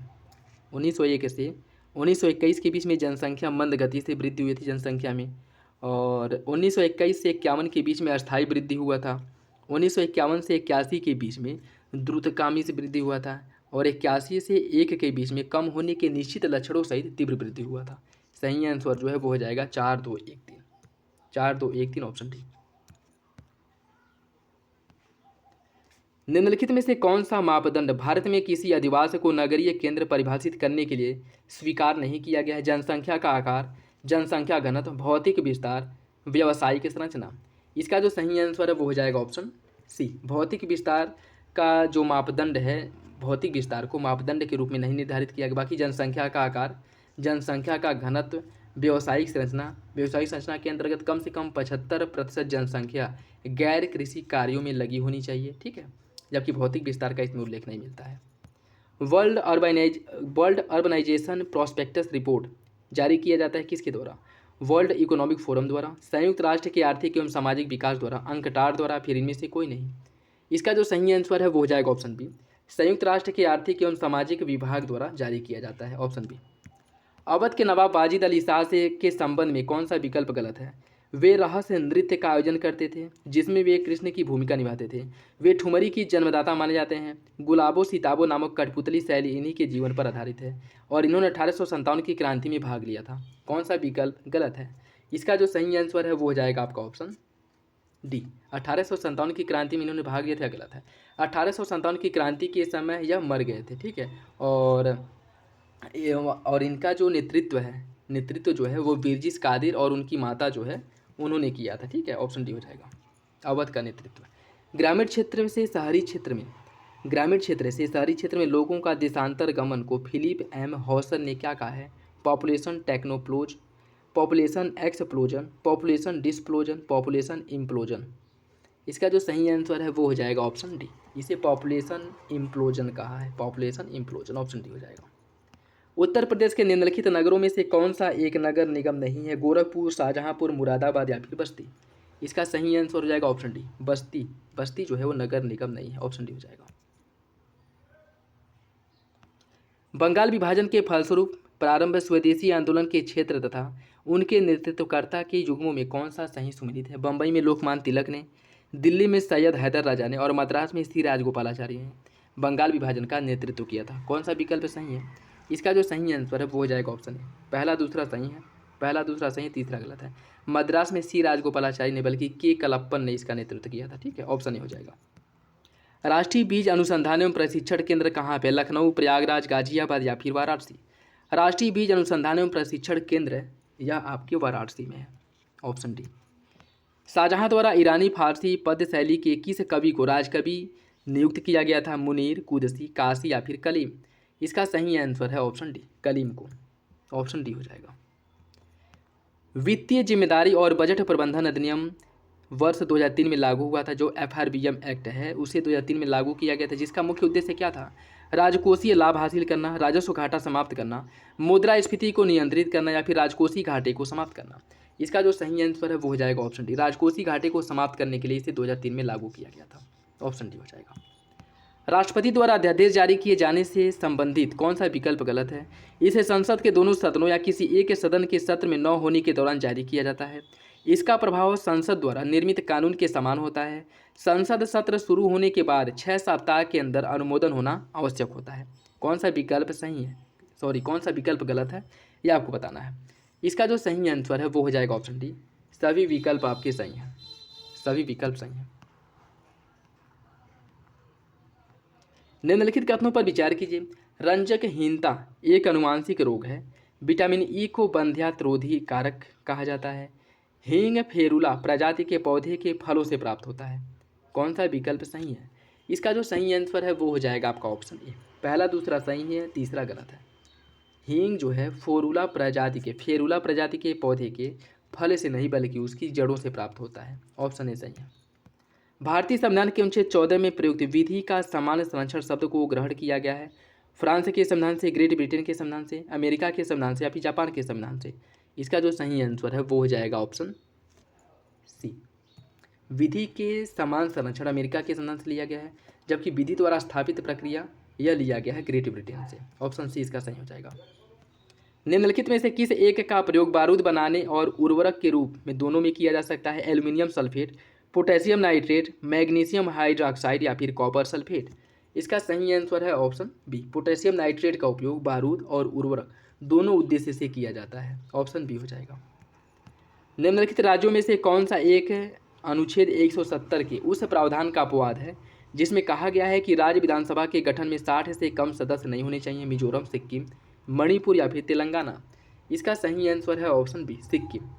1901 से 1921 के बीच में जनसंख्या मंद गति से वृद्धि हुई थी जनसंख्या में, और 1921 से 51 के बीच में अस्थायी वृद्धि हुआ था। 1951 से 81 के बीच में द्रुतगामी से वृद्धि हुआ था और 81 से 1 के बीच में कम होने के निश्चित लक्षणों सहित तीव्र वृद्धि हुआ था। सही आंसर जो है वो हो जाएगा 4, 2, 1, 3। 4, 2, 1, 3 ऑप्शन डी। निम्नलिखित में से कौन सा मापदंड भारत में किसी अधिवास को नगरीय केंद्र परिभाषित करने के लिए स्वीकार नहीं किया गया है? जनसंख्या का आकार, जनसंख्या घनत्व, भौतिक विस्तार, व्यावसायिक संरचना। इसका जो सही आंसर है वो हो जाएगा ऑप्शन सी, भौतिक विस्तार का जो मापदंड है, भौतिक विस्तार को मापदंड के रूप में नहीं निर्धारित किया गया। बाकी जनसंख्या का आकार, जनसंख्या का घनत्व, व्यावसायिक संरचना के अंतर्गत कम से कम 75% जनसंख्या गैर कृषि कार्यों में लगी होनी चाहिए। ठीक है, जबकि भौतिक विस्तार का इसमें उल्लेख नहीं मिलता है। वर्ल्ड अर्बनाइजेशन प्रॉस्पेक्टस रिपोर्ट जारी किया जाता है किसके द्वारा? वर्ल्ड इकोनॉमिक फोरम द्वारा, संयुक्त राष्ट्र के आर्थिक एवं सामाजिक विकास द्वारा, अंकटार द्वारा, फिर इनमें से कोई नहीं। इसका जो सही आंसर है वो हो जाएगा ऑप्शन बी, संयुक्त राष्ट्र के आर्थिक एवं सामाजिक विभाग द्वारा जारी किया जाता है। Option B. अवध के नवाब वाजिद अली शाह से के संबंध में कौन सा विकल्प गलत है? वे रहस्य नृत्य का आयोजन करते थे जिसमें वे कृष्ण की भूमिका निभाते थे। वे ठुमरी की जन्मदाता माने जाते हैं। गुलाबो सिताबो नामक कठपुतली शैली इन्हीं के जीवन पर आधारित है और इन्होंने 1857 की क्रांति में भाग लिया था। कौन सा विकल्प गलत है? इसका जो सही आंसर है वो हो जाएगा आपका ऑप्शन डी, 1857 की क्रांति में इन्होंने भाग लिया था। गलत है। 1857 की क्रांति के समय यह मर गए थे। ठीक है, और इनका जो नेतृत्व जो है वो बिरजिस कादिर और उनकी माता जो है उन्होंने किया था। ठीक है, ऑप्शन डी हो जाएगा, अवध का नेतृत्व। ग्रामीण क्षेत्र से शहरी क्षेत्र में लोगों का देशांतर गमन को फिलिप एम हॉसन ने क्या कहा है? Population technoplosion, population explosion, population displosion, population implosion. इसका जो सही आंसर है वो हो जाएगा ऑप्शन डी, इसे पॉपुलेशन इम्प्लोजन कहा है। पॉपुलेशन इम्प्लोजन, ऑप्शन डी हो जाएगा। उत्तर प्रदेश के निम्नलिखित नगरों में से कौन सा एक नगर निगम नहीं है? गोरखपुर, शाहजहांपुर, मुरादाबाद या फिर बस्ती। इसका सही आंसर हो जाएगा ऑप्शन डी, बस्ती। बस्ती जो है वो नगर निगम नहीं है। ऑप्शन डी हो जाएगा। बंगाल विभाजन के फलस्वरूप प्रारंभ स्वदेशी आंदोलन के क्षेत्र तथा उनके नेतृत्वकर्ता के युग्मों में कौन सा सही सुमिलित है? बम्बई में लोकमान्य तिलक ने, दिल्ली में सैयद हैदर राजा ने और मद्रास में श्री राजगोपालाचारी ने बंगाल विभाजन का नेतृत्व किया था। कौन सा विकल्प सही है? इसका जो सही आंसर है वो हो जाएगा ऑप्शन ए, पहला दूसरा सही है, तीसरा गलत है। मद्रास में सी राजगोपालाचारी ने बल्कि के कलप्पन ने इसका नेतृत्व किया था। ठीक है, ऑप्शन ए हो जाएगा। राष्ट्रीय बीज अनुसंधान एवं प्रशिक्षण केंद्र कहाँ पे? लखनऊ, प्रयागराज, गाजियाबाद या फिर वाराणसी। राष्ट्रीय बीज अनुसंधान एवं प्रशिक्षण केंद्र यह आपके वाराणसी में है। Option D. शाहजहां द्वारा ईरानी फारसी पद्य शैली के किस कवि को राजकवि नियुक्त किया गया था? मुनीर, कुदसी, काशी या फिर कलीम। इसका सही आंसर है ऑप्शन डी, कलीम को। ऑप्शन डी हो जाएगा। वित्तीय जिम्मेदारी और बजट प्रबंधन अधिनियम वर्ष 2003 में लागू हुआ था। जो FRBM एक्ट है उसे 2003 में लागू किया गया था, जिसका मुख्य उद्देश्य क्या था? राजकोषीय लाभ हासिल करना, राजस्व घाटा समाप्त करना, मुद्रास्फीति को नियंत्रित करना या फिर राजकोषीय घाटे को समाप्त करना। इसका जो सही आंसर है वो हो जाएगा ऑप्शन डी, राजकोषीय घाटे को समाप्त करने के लिए इसे 2003 में लागू किया गया था। ऑप्शन डी हो जाएगा। राष्ट्रपति द्वारा अध्यादेश जारी किए जाने से संबंधित कौन सा विकल्प गलत है? इसे संसद के दोनों सदनों या किसी एक सदन के सत्र में न होने के दौरान जारी किया जाता है। इसका प्रभाव संसद द्वारा निर्मित कानून के समान होता है। संसद सत्र शुरू होने के बाद 6 सप्ताह के अंदर अनुमोदन होना आवश्यक होता है। कौन सा विकल्प सही है, कौन सा विकल्प गलत है, ये आपको बताना है। इसका जो सही आंसर है वो हो जाएगा ऑप्शन डी। सभी विकल्प आपके सही हैं, सभी विकल्प सही हैं। निम्नलिखित कथनों पर विचार कीजिए। रंजकहीनता एक अनुवांशिक रोग है। विटामिन ई को वंध्यात्रोधी कारक कहा जाता है। हींग फेरुला प्रजाति के पौधे के फलों से प्राप्त होता है। कौन सा विकल्प सही है? इसका जो सही आंसर है वो हो जाएगा आपका ऑप्शन ए। पहला दूसरा सही है, तीसरा गलत है। हींग जो है फेरुला प्रजाति के पौधे के फल से नहीं बल्कि उसकी जड़ों से प्राप्त होता है। ऑप्शन ए सही है। भारतीय संविधान के अनुच्छेद 14 में प्रयुक्त विधि का सामान्य संरक्षण शब्द को ग्रहण किया गया है। फ्रांस के संविधान से, ग्रेट ब्रिटेन के संविधान से, अमेरिका के संविधान से या फिर जापान के संविधान से? इसका जो सही आंसर है वो हो जाएगा ऑप्शन सी। विधि के समान संरक्षण अमेरिका के संविधान से लिया गया है, जबकि विधि द्वारा स्थापित प्रक्रिया यह लिया गया है ग्रेट ब्रिटेन से। ऑप्शन सी इसका सही हो जाएगा। निम्नलिखित में से किस एक का प्रयोग बारूद बनाने और उर्वरक के रूप में दोनों में किया जा सकता है? Aluminium sulphate, potassium nitrate, magnesium hydroxide या फिर कॉपर सल्फेट? इसका सही आंसर है ऑप्शन बी। पोटेशियम नाइट्रेट का उपयोग बारूद और उर्वरक दोनों उद्देश्य से किया जाता है। ऑप्शन बी हो जाएगा। निम्नलिखित राज्यों में से कौन सा एक अनुच्छेद 170 के उस प्रावधान का अपवाद है जिसमें कहा गया है कि राज्य विधानसभा के गठन में 60 से कम सदस्य नहीं होने चाहिए? मिजोरम, सिक्किम, मणिपुर या फिर तेलंगाना? इसका सही आंसर है ऑप्शन बी, सिक्किम।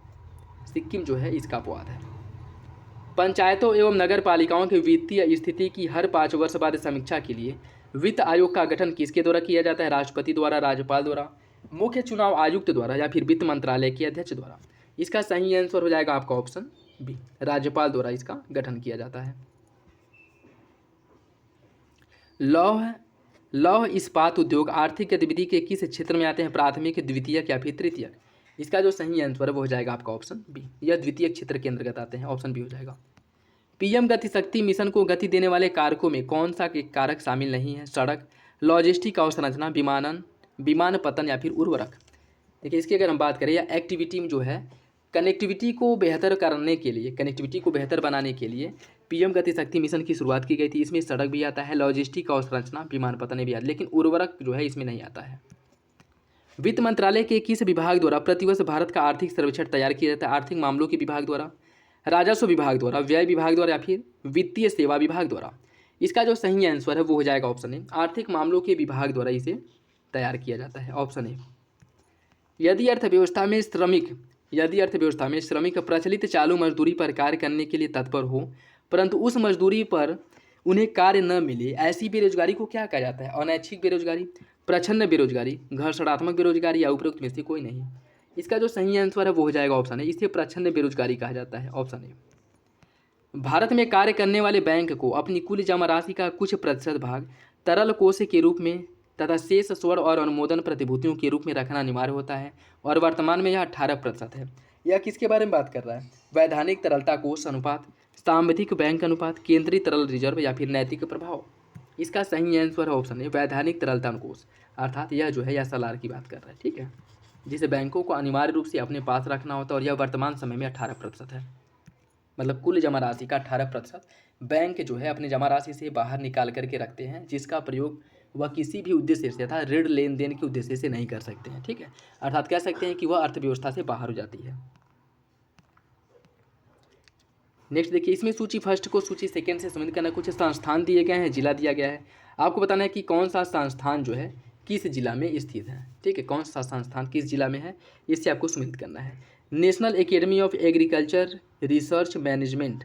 सिक्किम जो है इसका अपवाद है। पंचायतों एवं नगर पालिकाओं की वित्तीय स्थिति की हर 5 वर्ष बाद समीक्षा के लिए वित्त आयोग का गठन किसके द्वारा किया जाता है? राष्ट्रपति द्वारा, राज्यपाल द्वारा, मुख्य चुनाव आयुक्त द्वारा या फिर वित्त मंत्रालय के अध्यक्ष द्वारा? इसका सही आंसर हो जाएगा आपका ऑप्शन बी, राज्यपाल द्वारा इसका गठन किया जाता है। लौह इस्पात उद्योग आर्थिक गतिविधि के किस क्षेत्र में आते हैं? प्राथमिक, द्वितीयक या फिर तृतीयक? इसका जो सही आंसर है वो हो जाएगा आपका ऑप्शन बी, यह द्वितीयक क्षेत्र के अंतर्गत आते हैं। ऑप्शन बी हो जाएगा। पीएम गति शक्ति मिशन को गति देने वाले कारकों में कौन सा कारक शामिल नहीं है? सड़क, लॉजिस्टिक अवसंरचना, विमानपत्तन या फिर उर्वरक? देखिए, इसकी अगर हम बात करें, या एक्टिविटी में जो है कनेक्टिविटी को बेहतर बनाने के लिए पीएम गति शक्ति मिशन की शुरुआत की गई थी। इसमें सड़क भी आता है, लॉजिस्टिक अवसंरचना, विमानपत्तन भी आता है, लेकिन उर्वरक जो है इसमें नहीं आता है। वित्त मंत्रालय के किस विभाग द्वारा प्रतिवर्ष भारत का आर्थिक सर्वेक्षण तैयार किया जाता है? आर्थिक मामलों के विभाग द्वारा, राजस्व विभाग द्वारा, व्यय विभाग द्वारा या फिर वित्तीय सेवा विभाग द्वारा? इसका जो सही आंसर है वो हो जाएगा ऑप्शन ए, आर्थिक मामलों के विभाग द्वारा इसे तैयार किया जाता है। Option A. यदि अर्थव्यवस्था में श्रमिक प्रचलित चालू मजदूरी पर कार्य करने के लिए तत्पर हो परंतु उस मजदूरी पर उन्हें कार्य न मिले, ऐसी बेरोजगारी को क्या कहा जाता है? अनैच्छिक बेरोजगारी, प्रच्छन्न बेरोजगारी, घर्षणात्मक बेरोजगारी या उपरोक्त में से कोई नहीं? इसका जो सही आंसर है वो हो जाएगा ऑप्शन है, इसे प्रच्छन्न बेरोजगारी कहा जाता है। Option A. भारत में कार्य करने वाले बैंक को अपनी कुल जमा राशि का कुछ प्रतिशत भाग तरल कोष के रूप में तथा शेष स्वर और अनुमोदन प्रतिभूतियों के रूप में रखना अनिवार्य होता है और वर्तमान में यह 18% है। यह किसके बारे में बात कर रहा है? वैधानिक तरलता कोष अनुपात, सांविधिक बैंक अनुपात, केंद्रीय तरल रिजर्व या फिर नैतिक प्रभाव? इसका सही आंसर है ऑप्शन है, वैधानिक तरलता कोष, अर्थात यह जो है यह SLR की बात कर रहा है। ठीक है, जिसे बैंकों को अनिवार्य रूप से अपने पास रखना होता है और यह वर्तमान समय में 18% है। मतलब कुल जमा राशि का 18% बैंक जो है अपनी जमा राशि से बाहर निकाल करके रखते हैं, जिसका प्रयोग वह किसी भी उद्देश्य से अर्थात ऋण लेन देन के उद्देश्य से नहीं कर सकते हैं। ठीक है, अर्थात कह सकते हैं कि वह अर्थव्यवस्था से बाहर हो जाती है। नेक्स्ट देखिए, इसमें सूची फर्स्ट को सूची सेकंड से संबंधित करना, कुछ संस्थान दिए गए हैं, जिला दिया गया है, आपको बताना है कि कौन सा संस्थान जो है किस जिला में स्थित है। ठीक है, कौन सा संस्थान किस जिला में है, इससे आपको संबंधित करना है। National academy of agriculture research management,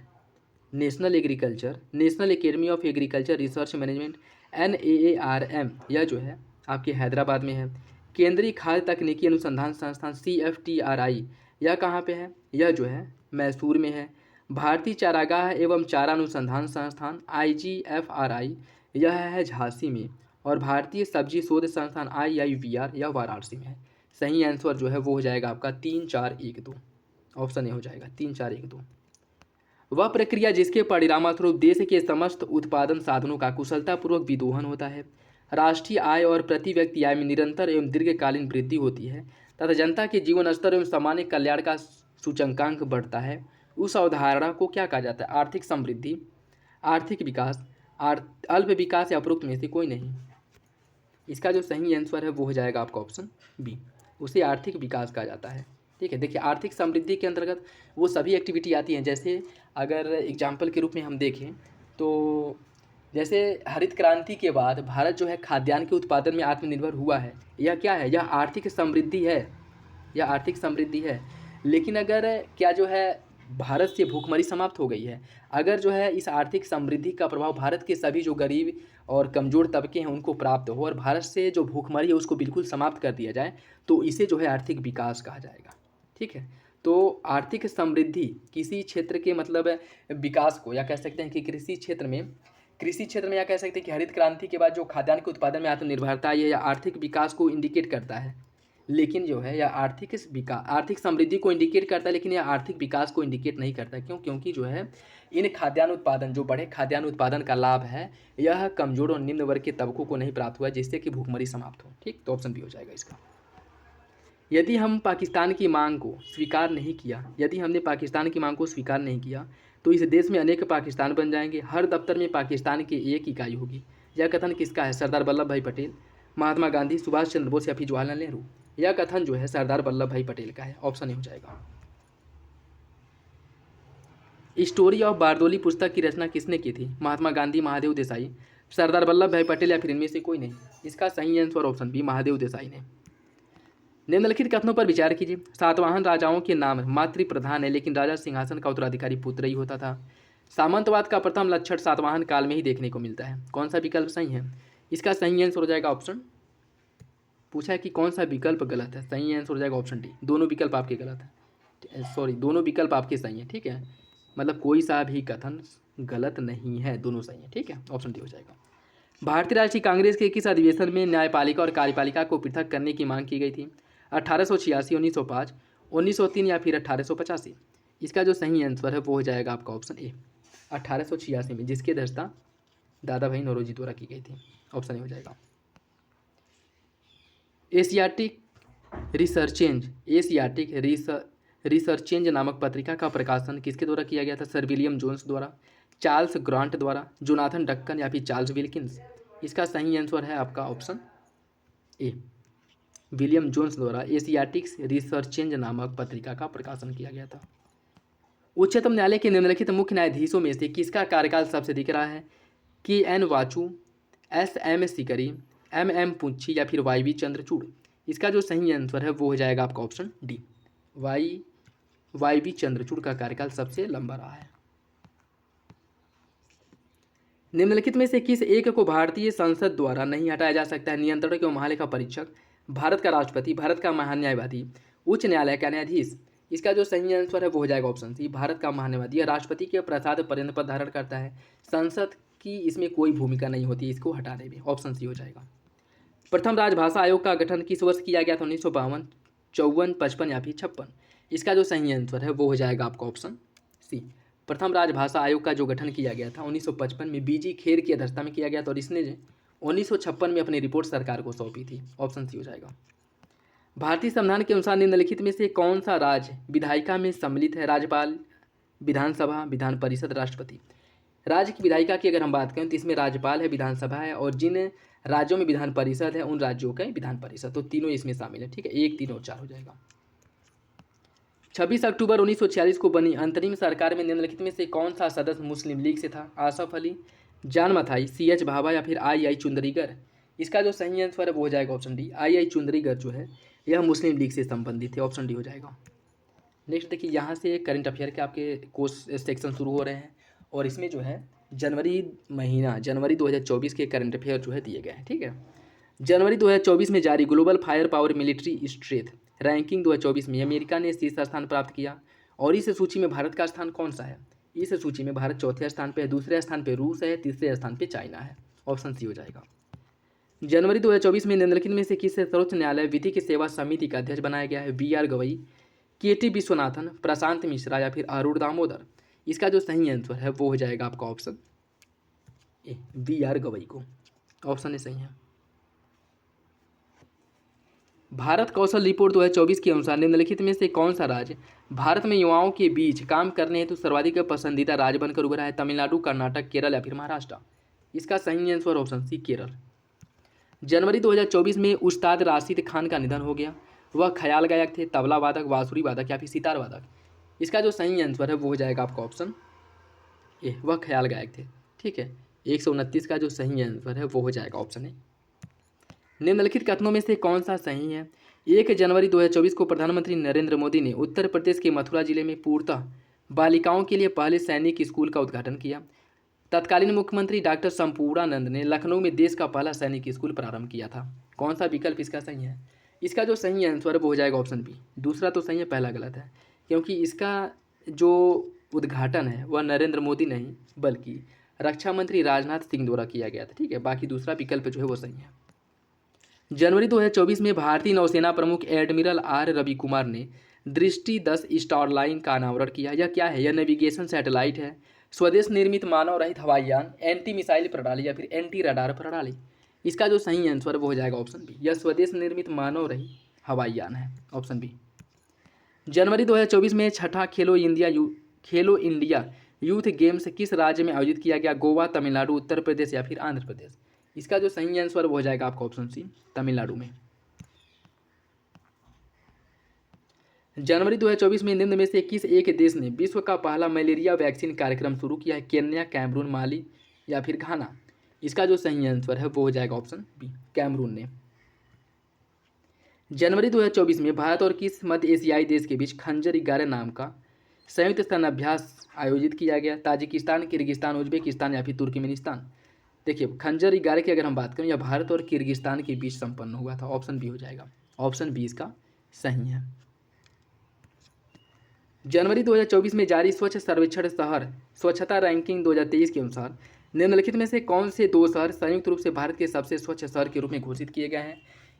national academy of agriculture research management NAARM, यह जो है आपके हैदराबाद में है। केंद्रीय खाद्य तकनीकी अनुसंधान संस्थान CFTRI, यह कहाँ पे है? यह जो है मैसूर में है। भारतीय चारागाह एवं चारा अनुसंधान संस्थान IGFRI, यह है झांसी में। और भारतीय सब्जी शोध संस्थान IIVR, यह वाराणसी में है। सही आंसर जो है वो हो जाएगा आपका 3, 4, 1, 2। ऑप्शन ए हो जाएगा 3, 4, 1, 2। वह प्रक्रिया जिसके परिणामस्वरूप देश के समस्त उत्पादन साधनों का कुशलतापूर्वक विदोहन होता है, राष्ट्रीय आय और प्रति व्यक्ति आय में निरंतर एवं दीर्घकालीन वृद्धि होती है तथा जनता के जीवन स्तर एवं सामान्य कल्याण का सूचकांक बढ़ता है, उस अवधारणा को क्या कहा जाता है? आर्थिक समृद्धि, आर्थिक विकास, अल्प विकास या उपरोक्त में से कोई नहीं। इसका जो सही आंसर है वो हो जाएगा आपका ऑप्शन बी, उसे आर्थिक विकास कहा जाता है। ठीक है, देखिए आर्थिक समृद्धि के अंतर्गत वो सभी एक्टिविटी आती हैं, जैसे अगर एग्जाम्पल के रूप में हम देखें तो जैसे हरित क्रांति के बाद भारत जो है खाद्यान्न के उत्पादन में आत्मनिर्भर हुआ है, यह क्या है? यह आर्थिक समृद्धि है, यह आर्थिक समृद्धि है। लेकिन अगर क्या जो है भारत से भूखमरी समाप्त हो गई है, अगर जो है इस आर्थिक समृद्धि का प्रभाव भारत के सभी जो गरीब और कमज़ोर तबके हैं उनको प्राप्त हो और भारत से जो भूखमरी है उसको बिल्कुल समाप्त कर दिया जाए, तो इसे जो है आर्थिक विकास कहा जाएगा। ठीक है, तो आर्थिक समृद्धि किसी क्षेत्र के मतलब विकास को, या कह सकते हैं कि कृषि क्षेत्र में या कह सकते हैं कि हरित क्रांति के बाद जो खाद्यान्न के उत्पादन में आत्मनिर्भरता है या आर्थिक विकास को इंडिकेट करता है। लेकिन जो है यह आर्थिक समृद्धि को इंडिकेट करता है, लेकिन यह आर्थिक विकास को इंडिकेट नहीं करता। क्यों? क्योंकि जो है इन खाद्यान्न उत्पादन, जो बड़े खाद्यान्न उत्पादन का लाभ है, यह कमजोर और निम्न वर्ग के तबकों को नहीं प्राप्त हुआ, जिससे कि भूखमरी समाप्त हो। ठीक, तो ऑप्शन बी हो जाएगा इसका। यदि हम पाकिस्तान की मांग को स्वीकार नहीं किया, यदि हमने पाकिस्तान की मांग को स्वीकार नहीं किया तो इस देश में अनेक पाकिस्तान बन जाएंगे, हर दफ्तर में पाकिस्तान की एक इकाई होगी। यह कथन किसका है? सरदार वल्लभ भाई पटेल, महात्मा गांधी, सुभाष चंद्र बोस या फिर जवाहरलाल नेहरू। यह कथन जो है सरदार वल्लभ भाई पटेल का है, ऑप्शन ए हो जाएगा। स्टोरी ऑफ बारदोली पुस्तक की रचना किसने की थी? महात्मा गांधी, महादेव देसाई, सरदार वल्लभ भाई पटेल या फिर इनमें से कोई नहीं। इसका सही answer option B, Mahadev Desai ने। निम्नलिखित कथनों पर विचार कीजिए। सातवाहन राजाओं के नाम मातृ प्रधान है, लेकिन राजा सिंहासन का उत्तराधिकारी पुत्र ही होता था। सामंतवाद का प्रथम लक्षण सातवाहन काल में ही देखने को मिलता है। कौन सा विकल्प सही है? इसका सही आंसर हो जाएगा ऑप्शन, पूछा है कि कौन सा विकल्प गलत है, सही आंसर हो जाएगा ऑप्शन डी। दोनों विकल्प आपके गलत है, सॉरी दोनों विकल्प आपके सही है। ठीक है, मतलब कोई सा भी कथन गलत नहीं है, दोनों सही है। ठीक है, ऑप्शन डी हो जाएगा। भारतीय राष्ट्रीय कांग्रेस के किस अधिवेशन में न्यायपालिका और कार्यपालिका को पृथक करने की मांग की गई थी? 1886, 1905, 1903 या फिर 1885। इसका जो सही आंसर है वो हो जाएगा आपका ऑप्शन ए, 1886 में, जिसकी अध्यक्षता दादा भाई नौरोजी द्वारा की गई थी। ऑप्शन ए हो जाएगा। एशियाटिक रिसर्चेंज नामक पत्रिका का प्रकाशन किसके द्वारा किया गया था? सर विलियम जोन्स द्वारा, चार्ल्स ग्रांट द्वारा, जोनाथन डक्कन या फिर चार्ल्स विल्किंस। इसका सही आंसर है आपका ऑप्शन ए, विलियम जोन्स द्वारा एशियाटिक्स रिसर्चेंज नामक पत्रिका का प्रकाशन किया गया था। उच्चतम न्यायालय के निम्नलिखित मुख्य न्यायाधीशों में से किसका कार्यकाल सबसे अधिक रहा है? K N Wanchoo, S M Sikri, M M Punchhi या फिर वाई वी चंद्रचूड़। इसका जो सही आंसर है वो हो जाएगा आपका option D, Y V Chandrachud का कार्यकाल सबसे लंबा रहा है। निम्नलिखित में से किस एक को भारतीय संसद द्वारा नहीं हटाया जा सकता है? नियंत्रण एवं महालेखा परीक्षक, भारत का राष्ट्रपति, भारत का महान्यायवादी, उच्च न्यायालय का न्यायाधीश। इसका जो सही आंसर है वो हो जाएगा ऑप्शन सी, भारत का महान्यायवादी। यह राष्ट्रपति के प्रसाद पर्यंत पद धारण करता है, संसद की इसमें कोई भूमिका नहीं होती इसको हटाने में। ऑप्शन सी हो जाएगा। प्रथम राजभाषा आयोग का गठन किस वर्ष किया गया था? 1952, 54, 55 या फिर 56। इसका जो सही आंसर है वो हो जाएगा आपका ऑप्शन सी, प्रथम राजभाषा आयोग का जो गठन किया गया था 1955 में बीजी खेर की अध्यक्षता में किया गया था और इसने 1956 में अपनी रिपोर्ट सरकार को सौंपी थी। ऑप्शन सी हो जाएगा। भारतीय संविधान के अनुसार निम्नलिखित में से कौन सा राज्य विधायिका में सम्मिलित है? राज्यपाल, विधानसभा, विधान परिषद, राष्ट्रपति। राज्य की विधायिका की अगर हम बात करें तो इसमें राज्यपाल है, विधानसभा है और जिन राज्यों में विधान परिषद है उन राज्यों का विधान परिषद, तो तीनों इसमें शामिल है। ठीक है, 1, 3 और 4 हो जाएगा। 26 अक्टूबर 1946 को बनी अंतरिम सरकार में निम्नलिखित में से कौन सा सदस्य मुस्लिम लीग से था? आसफ अली, जान मथाई, CH भाभा या फिर आई चुंदरीगर। इसका जो सही आंसर है वो हो जाएगा ऑप्शन डी, आई चुंदरीगर जो है यह मुस्लिम लीग से संबंधित है। ऑप्शन डी हो जाएगा। नेक्स्ट देखिए, यहाँ से करंट अफेयर के आपके कोर्स सेक्शन शुरू हो रहे हैं और इसमें जो है जनवरी 2024 के करंट अफेयर जो है दिए गए हैं। ठीक है, जनवरी 2024 में जारी global fire power military strength ranking 2024 में अमेरिका ने शीर्ष स्थान प्राप्त किया और इस सूची में भारत का स्थान कौन सा है? इस सूची में भारत चौथे स्थान पे है, दूसरे स्थान पे रूस है, तीसरे स्थान पे चाइना है। ऑप्शन सी हो जाएगा। जनवरी 2024 में निम्नलिखित में से किसे सर्वोच्च न्यायालय विधि की सेवा समिति का अध्यक्ष बनाया गया है? BR गवई, KT विश्वनाथन, प्रशांत मिश्रा या फिर अरुण दामोदर। इसका जो सही आंसर है वो हो जाएगा आपका ऑप्शन ए, VR गवई को। ऑप्शन ए सही है। भारत कौशल रिपोर्ट 2024 के अनुसार निम्नलिखित में से कौन सा राज्य भारत में युवाओं के बीच काम करने हेतु सर्वाधिक पसंदीदा राज्य बनकर उभरा है? तमिलनाडु, कर्नाटक, केरल या फिर महाराष्ट्र? इसका सही आंसर ऑप्शन सी, केरल। जनवरी 2024 में उस्ताद राशिद खान का निधन हो गया। वह ख्याल गायक थे, तबला वादक, बांसुरी वादक या फिर सितार वादक? इसका जो सही आंसर है वो हो जाएगा आपका ऑप्शन ए, वह ख्याल गायक थे। ठीक है, 129 का जो सही आंसर है वो हो जाएगा ऑप्शन ए। निम्नलिखित कथनों में से कौन सा सही है? 1 जनवरी 2024 को प्रधानमंत्री नरेंद्र मोदी ने उत्तर प्रदेश के मथुरा जिले में पूर्णतः बालिकाओं के लिए पहले सैनिक स्कूल का उद्घाटन किया। तत्कालीन मुख्यमंत्री डॉक्टर संपूर्णानंद ने लखनऊ में देश का पहला सैनिक स्कूल प्रारंभ किया था। कौन सा विकल्प इसका सही है? इसका जो सही आंसर है वो हो जाएगा ऑप्शन बी। दूसरा तो सही है, पहला गलत है, क्योंकि इसका जो उद्घाटन है वह नरेंद्र मोदी नहीं बल्कि रक्षा मंत्री राजनाथ सिंह द्वारा किया गया था। ठीक है, बाकी दूसरा विकल्प जो है वो सही है। जनवरी 2024 में भारतीय नौसेना प्रमुख एडमिरल आर रवि कुमार ने दृष्टि 10 स्टारलाइन का अनावरण किया। यह क्या है? यह नेविगेशन सैटेलाइट है, स्वदेश निर्मित मानव रहित हवाई यान, एंटी मिसाइल प्रणाली या फिर एंटी रडार प्रणाली? इसका जो सही आंसर वो हो जाएगा ऑप्शन बी। यह स्वदेश निर्मित मानव रहित हवाई यान है, ऑप्शन बी। जनवरी 2024 में छठा खेलो इंडिया यूथ गेम्स किस राज्य में आयोजित किया गया? गोवा, तमिलनाडु, उत्तर प्रदेश या फिर आंध्र प्रदेश? इसका जो सही आंसर वो हो जाएगा आपका ऑप्शन सी, तमिलनाडु में। जनवरी 2024 में निम्न में से किस एक देश ने विश्व का पहला मलेरिया वैक्सीन कार्यक्रम शुरू किया है? केन्या, कैमरून, माली या फिर घाना? इसका जो सही आंसर है वो हो जाएगा ऑप्शन बी, कैमरून ने। जनवरी 2024 में भारत और किस मध्य एशियाई देश के बीच खंजर 11 नाम का संयुक्त सैन्याभ्यास आयोजित किया गया? ताजिकिस्तान, किर्गिस्तान, उज्बेकिस्तान या फिर तुर्कमेनिस्तान? देखिए, खंजर 11 की अगर हम बात करें, यह भारत और किर्गिस्तान के बीच संपन्न हुआ था। ऑप्शन बी हो जाएगा, ऑप्शन बी इसका सही है। जनवरी 2024 में जारी स्वच्छ सर्वेक्षण शहर स्वच्छता रैंकिंग 2023 के अनुसार निम्नलिखित में से कौन से 2 शहर संयुक्त रूप से भारत के सबसे स्वच्छ शहर के रूप में घोषित किए गए हैं?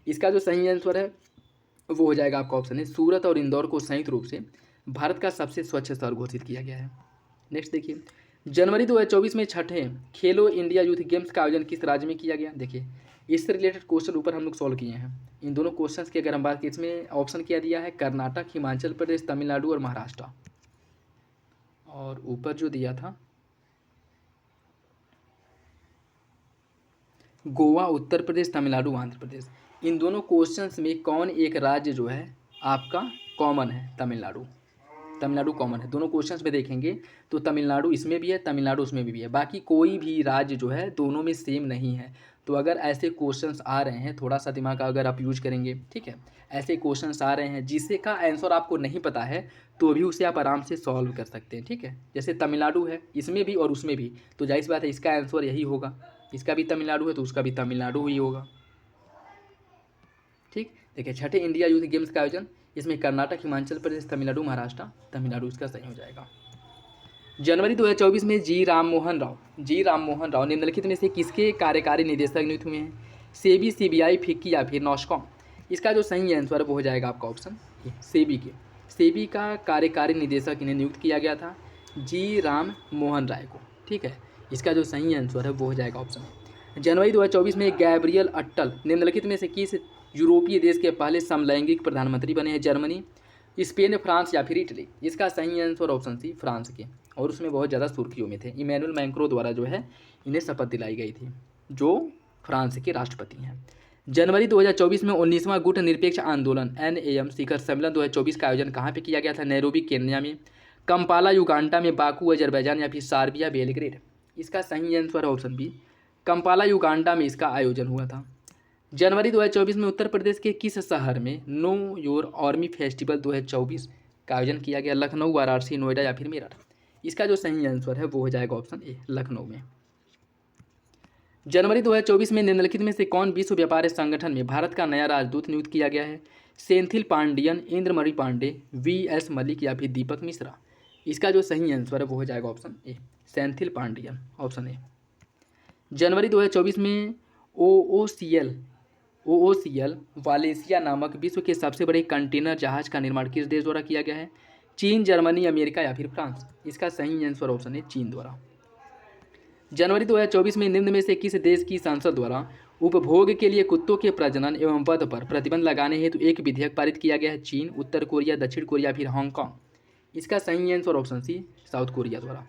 इसका जो सही आंसर है वो हो जाएगा आपका ऑप्शन है, सूरत और इंदौर को संयुक्त रूप से भारत का सबसे स्वच्छ शहर घोषित किया गया है। नेक्स्ट देखिए, जनवरी 2024 में छठे खेलो इंडिया यूथ गेम्स का आयोजन किस राज्य में किया गया? देखिए, इससे रिलेटेड क्वेश्चन ऊपर हम लोग सॉल्व किए हैं। इन दोनों क्वेश्चंस की अगर हम बात करें, इसमें ऑप्शन क्या दिया है? कर्नाटक, हिमाचल प्रदेश, तमिलनाडु और महाराष्ट्र। और ऊपर जो दिया था गोवा, उत्तर प्रदेश, तमिलनाडु, आंध्र प्रदेश। इन दोनों क्वेश्चंस में कौन एक राज्य जो है आपका कॉमन है? तमिलनाडु। तमिलनाडु कॉमन है दोनों क्वेश्चंस में देखेंगे तो तमिलनाडु इसमें भी है, तमिलनाडु उसमें भी है। बाकी कोई भी राज्य जो है दोनों में सेम नहीं है। तो अगर ऐसे क्वेश्चंस आ रहे हैं, थोड़ा सा दिमाग का अगर आप यूज करेंगे, ठीक है, ऐसे क्वेश्चंस आ रहे हैं जिससे का आंसर आपको नहीं पता है तो भी उसे आप आराम से सॉल्व कर सकते हैं। ठीक है, जैसे तमिलनाडु है, इसमें भी और उसमें भी, तो जाहिर सी बात है इसका आंसर यही होगा। इसका भी तमिलनाडु है तो उसका भी तमिलनाडु ही होगा। ठीक, देखिए, छठे इंडिया यूथ गेम्स का आयोजन, इसमें कर्नाटक, हिमाचल प्रदेश, तमिलनाडु, महाराष्ट्र। तमिलनाडु इसका सही हो जाएगा। जनवरी 2024 में जी राम मोहन राव निम्नलिखित में से किसके कार्यकारी निदेशक नियुक्त हुए हैं? सेबी, सीबीआई, फिक्की या फिर नॉस्कॉम? इसका जो सही आंसर वो हो जाएगा आपका ऑप्शन ए, सेबी के। सेबी का कार्यकारी निदेशक इन्हें नियुक्त किया गया था, जी राम मोहन राय को। ठीक है, इसका जो सही आंसर है वो हो जाएगा ऑप्शन ए। जनवरी 2024 में गैब्रियल अट्टल निम्नलिखित में से किस यूरोपीय देश के पहले समलैंगिक प्रधानमंत्री बने हैं? जर्मनी, स्पेन, फ्रांस या फिर इटली? इसका सही आंसर ऑप्शन सी, फ्रांस के, और उसमें बहुत ज़्यादा सुर्खियों में थे। इमैनुअल मैक्रों द्वारा जो है इन्हें शपथ दिलाई गई थी, जो फ्रांस के राष्ट्रपति हैं। जनवरी 2024 में 19वां गुट निरपेक्ष आंदोलन NAM शिखर सम्मेलन 2024 का आयोजन कहाँ पे किया गया था? नैरोबी केन्या में, कंपाला युगांडा में, बाकू अजरबैजान या फिर सार्बिया बेलग्रेड? इसका सही answer option B, Kampala Uganda में इसका आयोजन हुआ था। जनवरी 2024 में उत्तर प्रदेश के किस शहर में नो योर आर्मी फेस्टिवल 2024 का आयोजन किया गया? लखनऊ, वाराणसी, नोएडा या फिर मेरठ? इसका जो सही आंसर है वो हो जाएगा ऑप्शन ए, लखनऊ में। जनवरी 2024 में निम्नलिखित में से कौन विश्व व्यापार संगठन में भारत का नया राजदूत नियुक्त किया गया है? सेंथिल पांडियन, इंद्रमणि पांडे, VS मलिक या फिर दीपक मिश्रा? इसका जो सही आंसर है वो हो जाएगा option A, Senthil Pandian, option A. जनवरी 2024 में OOCL वालेंसिया नामक विश्व के सबसे बड़े कंटेनर जहाज का निर्माण किस देश द्वारा किया गया है? चीन, जर्मनी, अमेरिका या फिर फ्रांस? इसका सही आंसर ऑप्शन है चीन द्वारा। जनवरी 2024 में निम्न में से किस देश की संसद द्वारा उपभोग के लिए कुत्तों के प्रजनन एवं वध पर प्रतिबंध लगाने हेतु एक विधेयक पारित किया गया है? चीन, उत्तर कोरिया, दक्षिण कोरिया फिर हांगकांग? इसका सही answer option C South Korea द्वारा।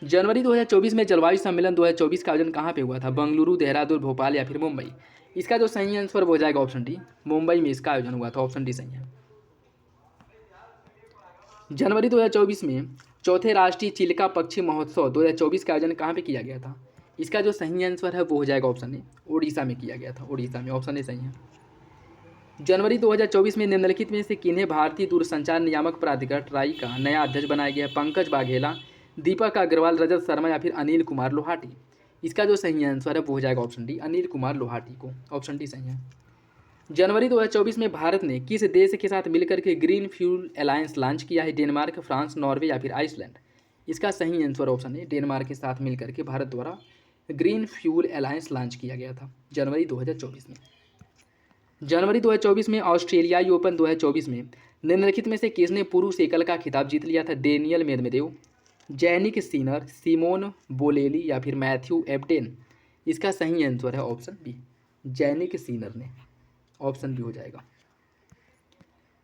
जनवरी 2024 में जलवायु सम्मेलन 2024 का आयोजन कहाँ पे हुआ था? बंगलुरु, देहरादून, भोपाल या फिर मुंबई? इसका जो सही आंसर हो जाएगा ऑप्शन डी, मुंबई में इसका आयोजन हुआ था। ऑप्शन डी सही है। जनवरी 2024 में चौथे राष्ट्रीय चिल्का पक्षी महोत्सव 2024 का आयोजन कहाँ पे किया गया था? इसका जो सही आंसर है वो हो जाएगा ऑप्शन ए, उड़ीसा में किया गया था। उड़ीसा में, ऑप्शन ए सही है। जनवरी 2024 में निम्नलिखित में से किन्हें भारतीय दूरसंचार नियामक प्राधिकरण ट्राई का नया अध्यक्ष बनाया गया? पंकज बाघेला, दीपक अग्रवाल, रजत शर्मा या फिर अनिल कुमार लोहाटी? इसका जो सही आंसर है वो हो जाएगा ऑप्शन डी, अनिल कुमार लोहाटी को। ऑप्शन डी सही है। जनवरी 2024 में भारत ने किस देश के साथ मिलकर के ग्रीन फ्यूल अलायंस लॉन्च किया है? डेनमार्क, फ्रांस, नॉर्वे या फिर आइसलैंड? इसका सही आंसर ऑप्शन है डेनमार्क के साथ मिलकर के भारत द्वारा ग्रीन फ्यूल अलायंस लॉन्च किया गया था जनवरी 2024 में। जनवरी 2024 में ऑस्ट्रेलियाई ओपन 2024 में निम्नलिखित में से किसने पुरुष एकल का खिताब जीत लिया था? Daniil Medvedev, Jannik Sinner, Simone Bolelli या फिर मैथ्यू एब्डेन? इसका सही आंसर है ऑप्शन बी, जैनिक सिनर ने। ऑप्शन बी हो जाएगा।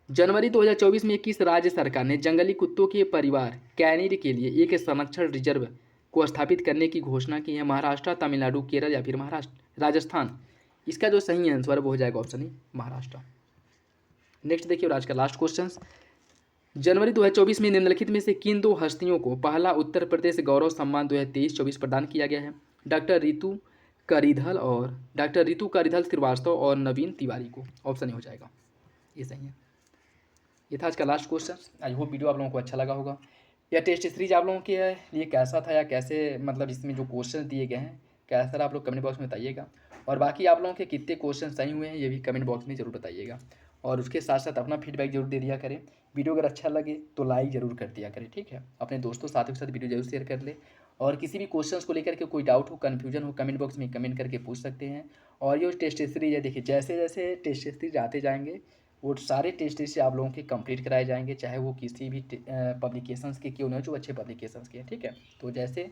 जनवरी 2024 में किस राज्य सरकार ने जंगली कुत्तों के परिवार कैनिड के लिए एक संरक्षण रिजर्व को स्थापित करने की घोषणा की है? महाराष्ट्र, तमिलनाडु, केरल या फिर राजस्थान? इसका जो सही आंसर वो हो जाएगा ऑप्शन ई, महाराष्ट्र। नेक्स्ट देखिए, और आज का लास्ट क्वेश्चन। जनवरी 2024 में निम्नलिखित में से किन 2 हस्तियों को पहला उत्तर प्रदेश गौरव सम्मान 2023-24 प्रदान किया गया है? डॉक्टर रितु करिधल श्रीवास्तव और नवीन तिवारी को? ऑप्शन ए हो जाएगा, ये सही है। ये था आज का last question. I hope video आप लोगों को अच्छा लगा होगा। यह टेस्ट सीरीज आप लोगों के लिए कैसा था, या कैसे मतलब इसमें जो क्वेश्चन दिए गए हैं कैसा रहा, आप लोग कमेंट बॉक्स में बताइएगा। और बाकी आप लोगों के कितने क्वेश्चन सही हुए हैं ये भी कमेंट बॉक्स में जरूर बताइएगा। और उसके साथ साथ अपना फीडबैक जरूर दे दिया करें। वीडियो अगर अच्छा लगे तो लाइक जरूर कर दिया करें, ठीक है। अपने दोस्तों साथियों के साथ वीडियो जरूर शेयर कर ले। और किसी भी क्वेश्चंस को लेकर के कोई डाउट हो, कन्फ्यूजन हो, कमेंट बॉक्स में कमेंट करके पूछ सकते हैं। और ये टेस्ट सीरीज है, देखिए जैसे जैसे टेस्ट सीरीज आते जाएंगे वो सारे टेस्ट सीरीज आप लोगों के कंप्लीट कराए जाएंगे, चाहे वो किसी भी पब्लिकेशंस के क्यों न हो, जो अच्छे पब्लिकेशंस के हैं, ठीक है। तो जैसे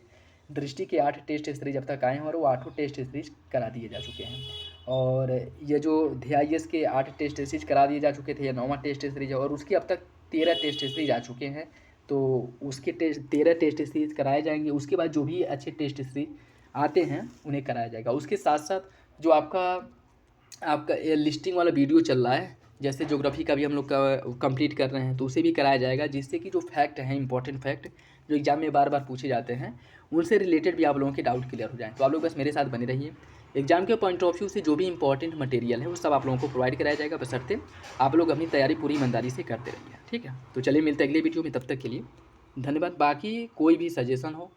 दृष्टि के 8 टेस्ट सीरीज अब तक आए हैं और वो 8 टेस्ट सीरीज करा दिए जा चुके हैं। और ये जो DIS के 8 टेस्ट सीरीज करा दिए जा चुके थे, ये 9वां टेस्ट सीरीज है। और उसके अब तक 13 टेस्ट सीरीज आ चुके हैं। तो उसके 13 टेस्ट सीरीज कराए जाएंगे। उसके बाद जो भी अच्छे टेस्ट सीरीज आते हैं उन्हें कराया जाएगा। उसके साथ साथ जो आपका लिस्टिंग वाला वीडियो चल रहा है, जैसे ज्योग्राफी का भी हम लोग का कंप्लीट कर रहे हैं, तो उसे भी कराया जाएगा, जिससे कि जो फैक्ट हैं, इंपॉर्टेंट फैक्ट जो एग्जाम में बार बार पूछे जाते हैं, उनसे रिलेटेड भी आप लोगों के डाउट क्लियर हो जाएँ। तो आप लोग बस मेरे साथ बने रहिए। एग्जाम के पॉइंट ऑफ व्यू से जो भी इंपॉर्टेंट मटेरियल है वो सब आप लोगों को प्रोवाइड कराया जाएगा, बशर्ते आप लोग अपनी तैयारी पूरी ईमानदारी से करते रहिए, ठीक है। तो चलिए मिलते हैं अगले वीडियो में, तब तक के लिए धन्यवाद। बाकी कोई भी सजेशन हो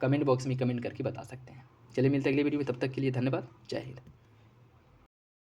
कमेंट बॉक्स में कमेंट करके बता सकते हैं। चलिए मिलते हैं अगले वीडियो में, तब तक के लिए धन्यवाद। जय हिंद।